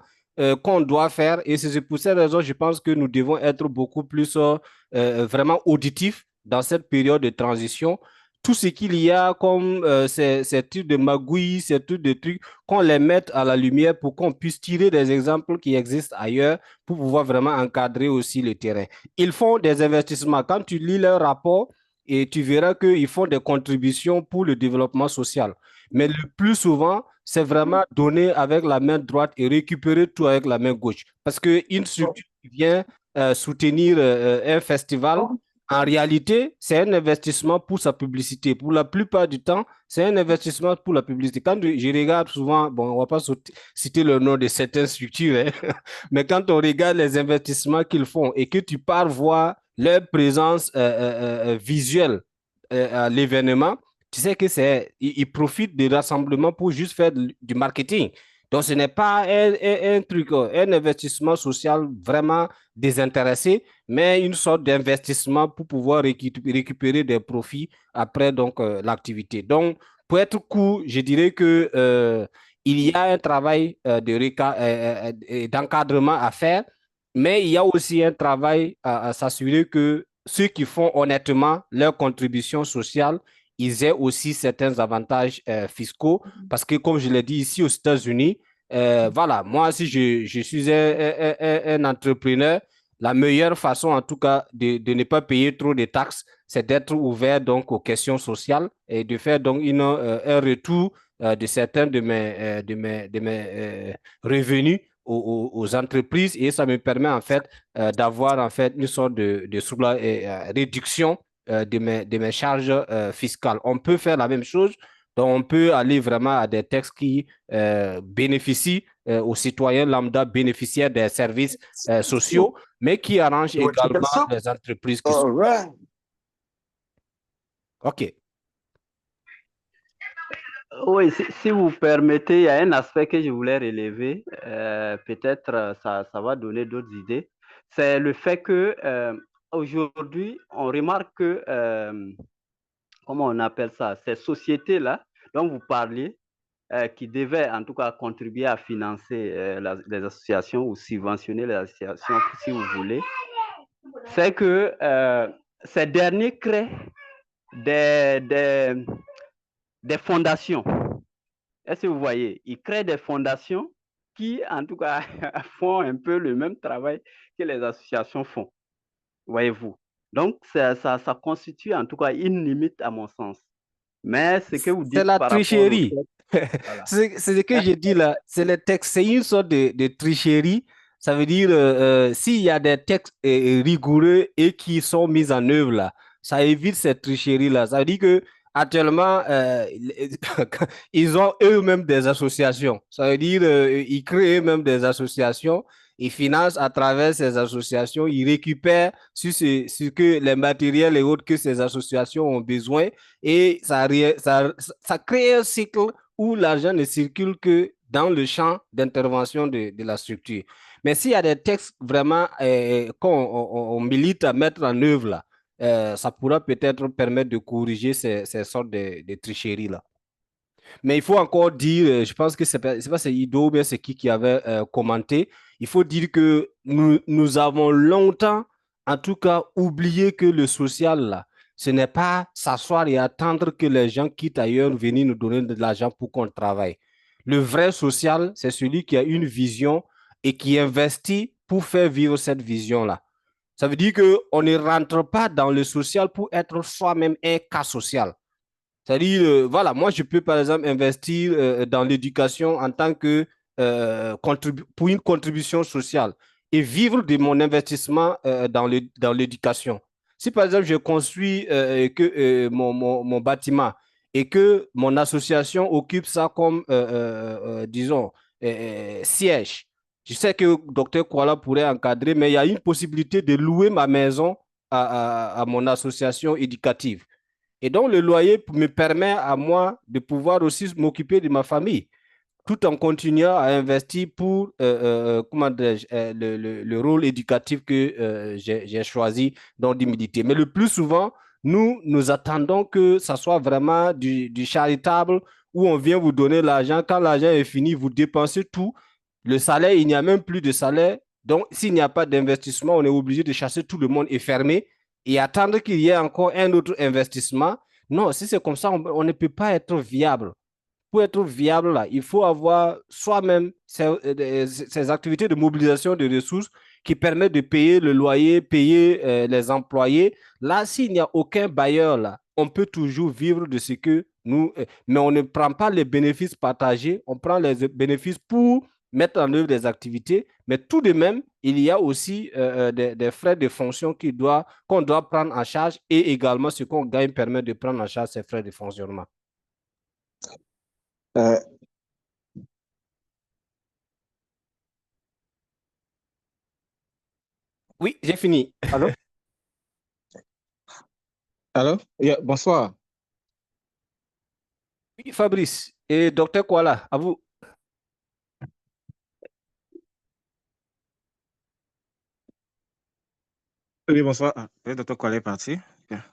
qu'on doit faire et c'est pour cette raison, je pense que nous devons être beaucoup plus vraiment auditifs dans cette période de transition. Tout ce qu'il y a comme ces types de magouilles, ces types de trucs, qu'on les mette à la lumière pour qu'on puisse tirer des exemples qui existent ailleurs pour pouvoir vraiment encadrer aussi le terrain. Ils font des investissements. Quand tu lis leur rapport, et tu verras qu'ils font des contributions pour le développement social. Mais le plus souvent, c'est vraiment donner avec la main droite et récupérer tout avec la main gauche. Parce qu'une structure qui vient soutenir un festival en réalité, c'est un investissement pour sa publicité. Pour la plupart du temps, c'est un investissement pour la publicité. Quand je regarde souvent, bon, on ne va pas citer le nom de certaines structures, hein, mais quand on regarde les investissements qu'ils font et que tu pars voir leur présence visuelle à l'événement, tu sais que ils profitent des rassemblements pour juste faire du marketing. Donc, ce n'est pas un truc, un investissement social vraiment désintéressé, mais une sorte d'investissement pour pouvoir récupérer des profits après donc l'activité. Donc, pour être court, je dirais que il y a un travail d'encadrement à faire, mais il y a aussi un travail à s'assurer que ceux qui font honnêtement leur contribution sociale, ils aient aussi certains avantages fiscaux, parce que comme je l'ai dit ici aux États-Unis, voilà, moi si je suis un entrepreneur, la meilleure façon, en tout cas, de ne pas payer trop de taxes, c'est d'être ouvert donc aux questions sociales et de faire donc un retour de certains de mes revenus aux entreprises et ça me permet en fait d'avoir en fait une sorte de réduction de mes charges fiscales. On peut faire la même chose, donc on peut aller vraiment à des textes qui bénéficient aux citoyens lambda bénéficiaires des services sociaux, mais qui arrangent également les entreprises qui sont... right. OK. Oui, si vous permettez, il y a un aspect que je voulais relever. Peut-être ça va donner d'autres idées. C'est le fait que aujourd'hui, on remarque que, comment on appelle ça, ces sociétés-là dont vous parliez, qui devaient en tout cas contribuer à financer les associations ou subventionner les associations, si vous voulez, c'est que ces derniers créent des fondations. Est-ce que vous voyez? Ils créent des fondations qui, en tout cas, font un peu le même travail que les associations font. Voyez-vous? Donc, ça constitue en tout cas une limite à mon sens. Mais ce que vous dites c'est la par tricherie. rapport au... Voilà. C'est ce que j'ai dit là. C'est les textes. C'est une sorte de tricherie. Ça veut dire, s'il y a des textes rigoureux et qui sont mis en œuvre là, ça évite cette tricherie-là. Ça veut dire que actuellement, ils ont eux-mêmes des associations. Ça veut dire, ils créent eux-mêmes des associations. Ils financent à travers ces associations. Ils récupèrent sur ce que les matériels et autres que ces associations ont besoin. Et ça crée un cycle où l'argent ne circule que dans le champ d'intervention de la structure. Mais s'il y a des textes vraiment qu'on milite à mettre en œuvre, là, ça pourra peut-être permettre de corriger ces sortes de tricheries-là. Mais il faut encore dire, je pense que c'est pas c'est Ido, mais c'est qui avait commenté, il faut dire que nous avons longtemps, en tout cas, oublié que le social, là, ce n'est pas s'asseoir et attendre que les gens quittent ailleurs, venir nous donner de l'argent pour qu'on travaille. Le vrai social, c'est celui qui a une vision et qui investit pour faire vivre cette vision-là. Ça veut dire qu'on ne rentre pas dans le social pour être soi-même un cas social. C'est-à-dire, voilà, moi, je peux, par exemple, investir dans l'éducation en tant que pour une contribution sociale et vivre de mon investissement dans l'éducation. Si, par exemple, je construis mon bâtiment et que mon association occupe ça comme, disons, siège, je sais que Dr Kuala pourrait encadrer, mais il y a une possibilité de louer ma maison à mon association éducative. Et donc, le loyer me permet à moi de pouvoir aussi m'occuper de ma famille, tout en continuant à investir pour comment le rôle éducatif que j'ai choisi d'humilité. Mais le plus souvent, nous attendons que ça soit vraiment du charitable où on vient vous donner l'argent. Quand l'argent est fini, vous dépensez tout. Le salaire, il n'y a même plus de salaire. Donc, s'il n'y a pas d'investissement, on est obligé de chasser tout le monde et fermer et attendre qu'il y ait encore un autre investissement. Non, si c'est comme ça, on ne peut pas être viable. Pour être viable, là, il faut avoir soi-même ces activités de mobilisation de ressources qui permettent de payer le loyer, payer les employés. Là, s'il n'y a aucun bailleur, là, on peut toujours vivre de ce que nous... mais on ne prend pas les bénéfices partagés, on prend les bénéfices pour mettre en œuvre des activités, mais tout de même, il y a aussi des frais de fonction qu'on doit prendre en charge et également ce qu'on gagne permet de prendre en charge ces frais de fonctionnement. Euh, Oui, j'ai fini. allô? Allô? Yeah, bonsoir. Oui, Fabrice et docteur Kuala, à vous. Oui, bonsoir. Ah, le docteur Kwale est parti. Yeah.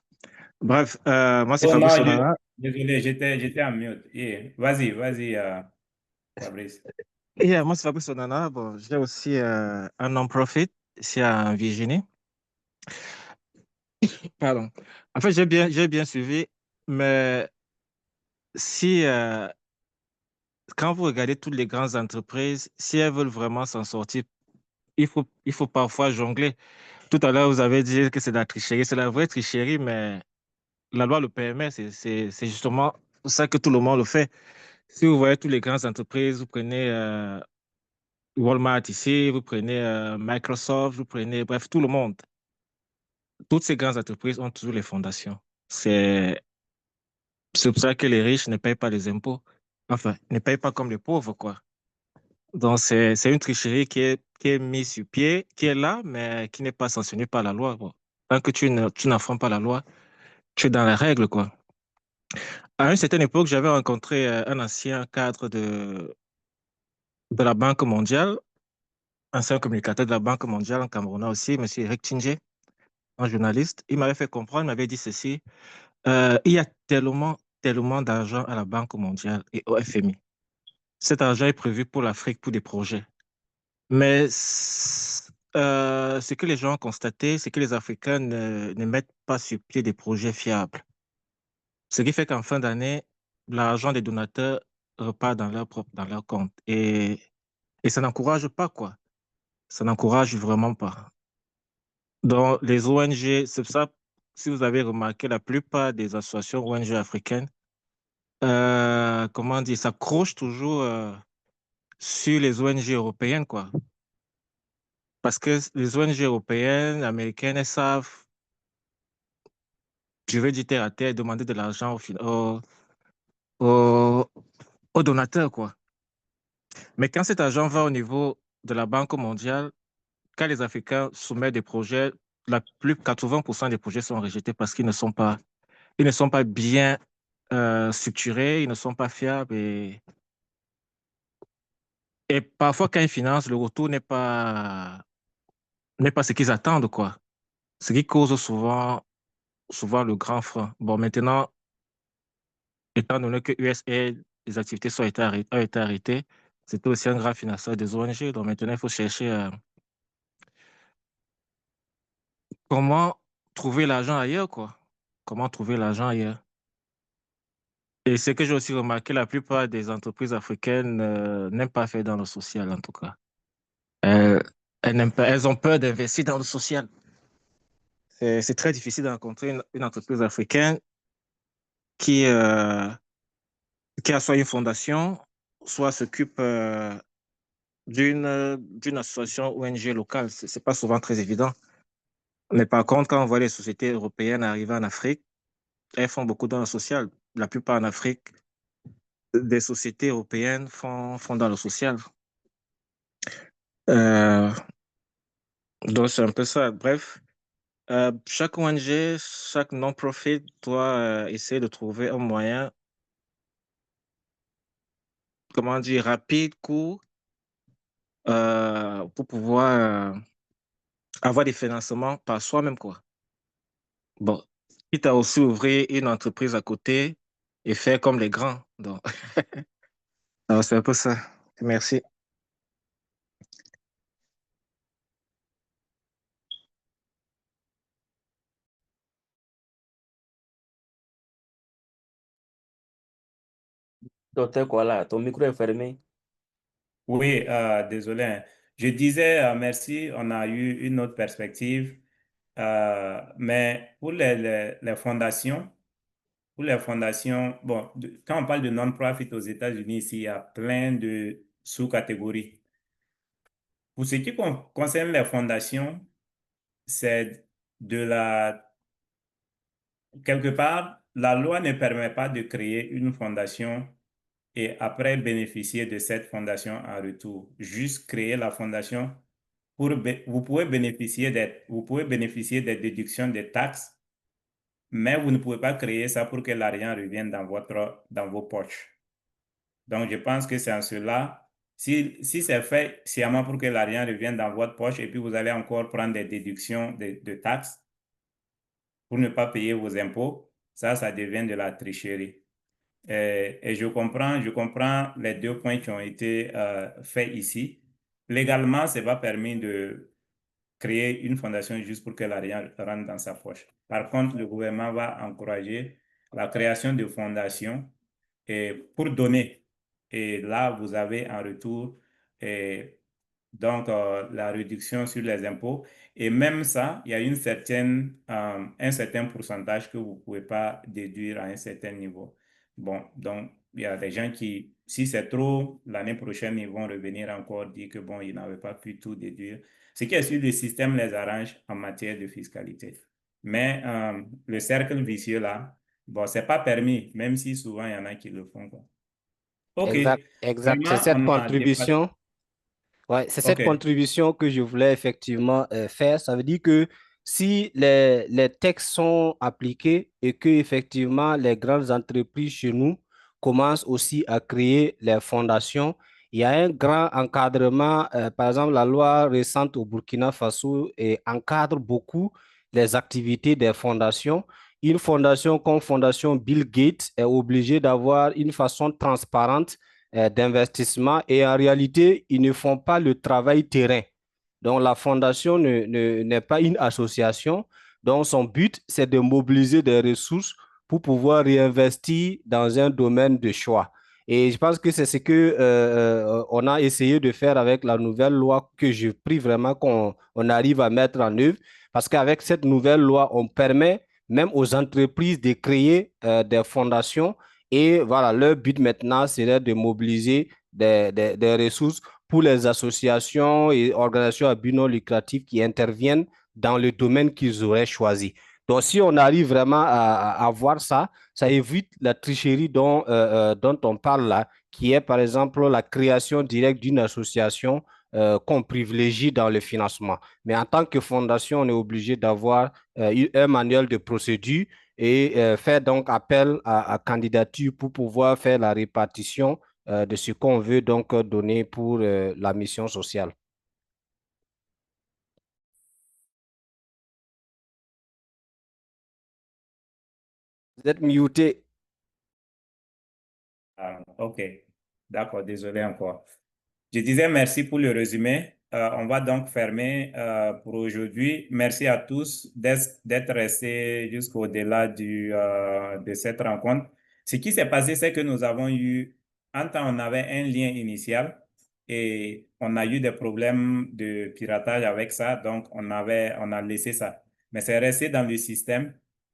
Bref, moi, c'est Oh Fabrice non, Onana. désolé, j'étais en mute. Yeah. Vas-y, Fabrice. Yeah, moi, c'est Fabrice Onana. Bon, j'ai aussi un non-profit ici en Virginie. Pardon. En fait, j'ai bien suivi, mais si, quand vous regardez toutes les grandes entreprises, si elles veulent vraiment s'en sortir, il faut parfois jongler. Tout à l'heure, vous avez dit que c'est de la tricherie. C'est la vraie tricherie, mais la loi le permet. C'est justement pour ça que tout le monde le fait. Si vous voyez toutes les grandes entreprises, vous prenez Walmart ici, vous prenez Microsoft, vous prenez, bref, tout le monde. Toutes ces grandes entreprises ont toujours les fondations. C'est c'est pour ça que les riches ne payent pas les impôts. Enfin, ne payent pas comme les pauvres, quoi. Donc, c'est une tricherie qui est mise sur pied, qui est là, mais qui n'est pas sanctionnée par la loi, quoi. Tant que tu n'affrontes pas la loi, tu es dans les règles, quoi. À une certaine époque, j'avais rencontré un ancien cadre de la Banque mondiale, ancien communicateur de la Banque mondiale en Cameroun aussi, M. Eric Tingé, un journaliste. Il m'avait fait comprendre, il m'avait dit ceci, il y a tellement d'argent à la Banque mondiale et au FMI. Cet argent est prévu pour l'Afrique, pour des projets. Mais ce que les gens ont constaté, c'est que les Africains ne mettent pas sur pied des projets fiables. Ce qui fait qu'en fin d'année, l'argent des donateurs repart dans leur compte. Et ça n'encourage pas, quoi. Ça n'encourage vraiment pas. Donc, les ONG, c'est ça, si vous avez remarqué, la plupart des associations ONG africaines, comment dire, s'accrochent toujours sur les ONG européennes, quoi. Parce que les ONG européennes, américaines, elles savent, je vais dire terre à terre, demander de l'argent aux, aux donateurs, quoi. Mais quand cet argent va au niveau de la Banque mondiale, quand les Africains soumettent des projets, 80% des projets sont rejetés parce ils ne sont pas bien structurés, ils ne sont pas fiables et parfois quand ils financent, le retour n'est pas ce qu'ils attendent, quoi. Ce qui cause souvent le grand frein. Bon, maintenant, étant donné que USAID, les activités ont été arrêtées, c'était aussi un grand financeur des ONG. Donc maintenant, il faut chercher comment trouver l'argent ailleurs, quoi. Comment trouver l'argent ailleurs. Et ce que j'ai aussi remarqué, la plupart des entreprises africaines n'aiment pas faire dans le social, en tout cas. Euh, elles n'aiment pas, elles ont peur d'investir dans le social. C'est très difficile de rencontrer une entreprise africaine qui, euh, qui a soit une fondation, soit s'occupe d'une association ONG locale. C'est pas souvent très évident. Mais par contre, quand on voit les sociétés européennes arriver en Afrique, elles font beaucoup dans le social. La plupart en Afrique, des sociétés européennes font dans le social. Euh, donc, c'est un peu ça. Bref, chaque ONG, chaque non-profit doit essayer de trouver un moyen, comment dire, rapide, court, pour pouvoir avoir des financements par soi-même, quoi. Bon, quitte à aussi ouvrir une entreprise à côté et faire comme les grands. Donc, alors, c'est un peu ça. Merci. Docteur Kuala, ton micro est fermé. Oui, désolé, hein. Je disais merci, on a eu une autre perspective, mais pour les fondations, bon, quand on parle de non-profit aux États-Unis, ici, il y a plein de sous-catégories. Pour ce qui concerne les fondations, c'est de la... Quelque part, la loi ne permet pas de créer une fondation et après bénéficier de cette fondation en retour. Juste créer la fondation vous pouvez vous pouvez bénéficier des déductions des taxes, mais vous ne pouvez pas créer ça pour que l'argent revienne dans vos poches. Donc, je pense que c'est en cela, si c'est fait sciemment pour que l'argent revienne dans votre poche et puis vous allez encore prendre des déductions de taxes pour ne pas payer vos impôts, ça devient de la tricherie. Et je comprends les deux points qui ont été faits ici. Légalement, ce n'est pas permis de créer une fondation juste pour que l'argent rentre dans sa poche. Par contre, le gouvernement va encourager la création de fondations et pour donner. Et là, vous avez en retour donc la réduction sur les impôts. Et même ça, il y a un certain pourcentage que vous ne pouvez pas déduire à un certain niveau. Bon, donc il y a des gens qui, si c'est trop, l'année prochaine, ils vont revenir encore dire que bon, ils n'avaient pas pu tout déduire. Ce qui est sûr, le système les arrange en matière de fiscalité. Mais le cercle vicieux là, bon, c'est pas permis, même si souvent il y en a qui le font, quoi. OK. Exact, exact. C'est Vraiment, cette on a dépassé. contribution. Ouais, c'est cette OK. contribution que je voulais effectivement faire. Ça veut dire que si les textes sont appliqués et que effectivement les grandes entreprises chez nous commencent aussi à créer les fondations, il y a un grand encadrement. Par exemple, la loi récente au Burkina Faso encadre beaucoup les activités des fondations. Une fondation comme Fondation Bill Gates est obligée d'avoir une façon transparente d'investissement et en réalité, ils ne font pas le travail terrain. Donc, la fondation n'est pas une association. Donc, son but, c'est de mobiliser des ressources pour pouvoir réinvestir dans un domaine de choix. Et je pense que c'est ce que on a essayé de faire avec la nouvelle loi que je prie vraiment qu'on arrive à mettre en œuvre. Parce qu'avec cette nouvelle loi, on permet même aux entreprises de créer des fondations et voilà, leur but maintenant serait de mobiliser des ressources pour les associations et organisations à but non lucratif qui interviennent dans le domaine qu'ils auraient choisi. Donc, si on arrive vraiment à voir ça, ça évite la tricherie dont on parle là, qui est par exemple la création directe d'une association qu'on privilégie dans le financement. Mais en tant que fondation, on est obligé d'avoir un manuel de procédure et faire donc appel à candidature pour pouvoir faire la répartition de ce qu'on veut donc donner pour la mission sociale. Vous êtes muté. OK. D'accord, désolé encore. Je disais merci pour le résumé. On va donc fermer pour aujourd'hui. Merci à tous d'être restés jusqu'au-delà de cette rencontre. Ce qui s'est passé, c'est que nous avons eu, en temps, on avait un lien initial et on a eu des problèmes de piratage avec ça, donc on a laissé ça. Mais c'est resté dans le système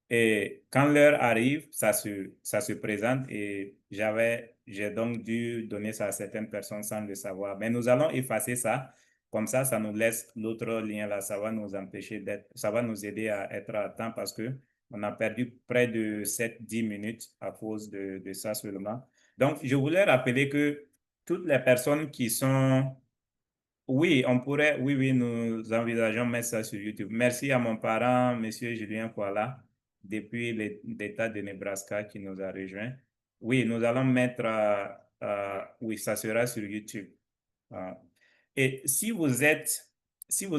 et quand l'heure arrive, ça se présente et j'ai donc dû donner ça à certaines personnes sans le savoir. Mais nous allons effacer ça. Comme ça nous laisse l'autre lien là. Ça va nous empêcher ça va nous aider à être à temps parce que on a perdu près de 7-10 minutes à cause de ça seulement. Donc, je voulais rappeler que toutes les personnes qui sont oui, oui, nous envisageons mettre ça sur YouTube. Merci à mon parent, Monsieur Julien Koala, depuis l'État de Nebraska qui nous a rejoints. Oui, nous allons mettre, oui, ça sera sur YouTube. Et si vous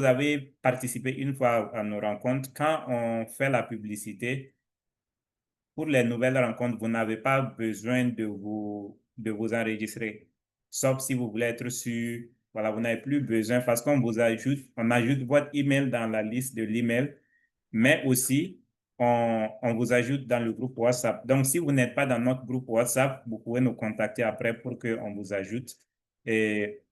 avez participé une fois à nos rencontres, quand on fait la publicité, pour les nouvelles rencontres, vous n'avez pas besoin de vous enregistrer. Sauf si vous voulez être sûr, voilà, vous n'avez plus besoin parce on ajoute votre email dans la liste de l'email, mais aussi on vous ajoute dans le groupe WhatsApp. Donc, si vous n'êtes pas dans notre groupe WhatsApp, vous pouvez nous contacter après pour qu'on vous ajoute. Et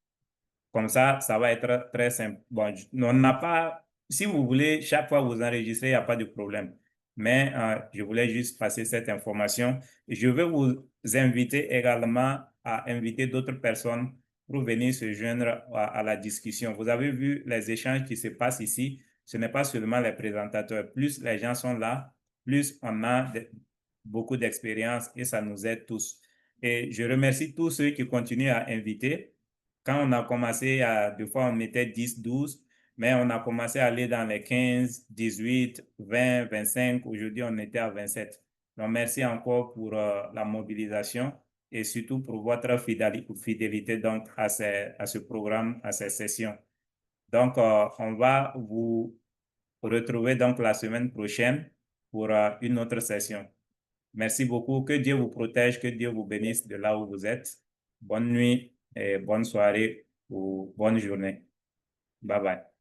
comme ça va être très simple. Bon, on n'a pas, si vous voulez, chaque fois vous enregistrer, il n'y a pas de problème. Mais je voulais juste passer cette information. Je vais vous inviter également à inviter d'autres personnes pour venir se joindre à la discussion. Vous avez vu les échanges qui se passent ici. Ce n'est pas seulement les présentateurs. Plus les gens sont là, plus on a beaucoup d'expérience et ça nous aide tous. Et je remercie tous ceux qui continuent à inviter. Quand on a commencé, des fois, on était 10, 12, mais on a commencé à aller dans les 15, 18, 20, 25. Aujourd'hui, on était à 27. Donc, merci encore pour la mobilisation et surtout pour votre fidélité donc, à ce programme, à ces sessions. Donc, on va vous retrouver donc la semaine prochaine pour une autre session. Merci beaucoup. Que Dieu vous protège, que Dieu vous bénisse de là où vous êtes. Bonne nuit et bonne soirée ou bonne journée. Bye bye.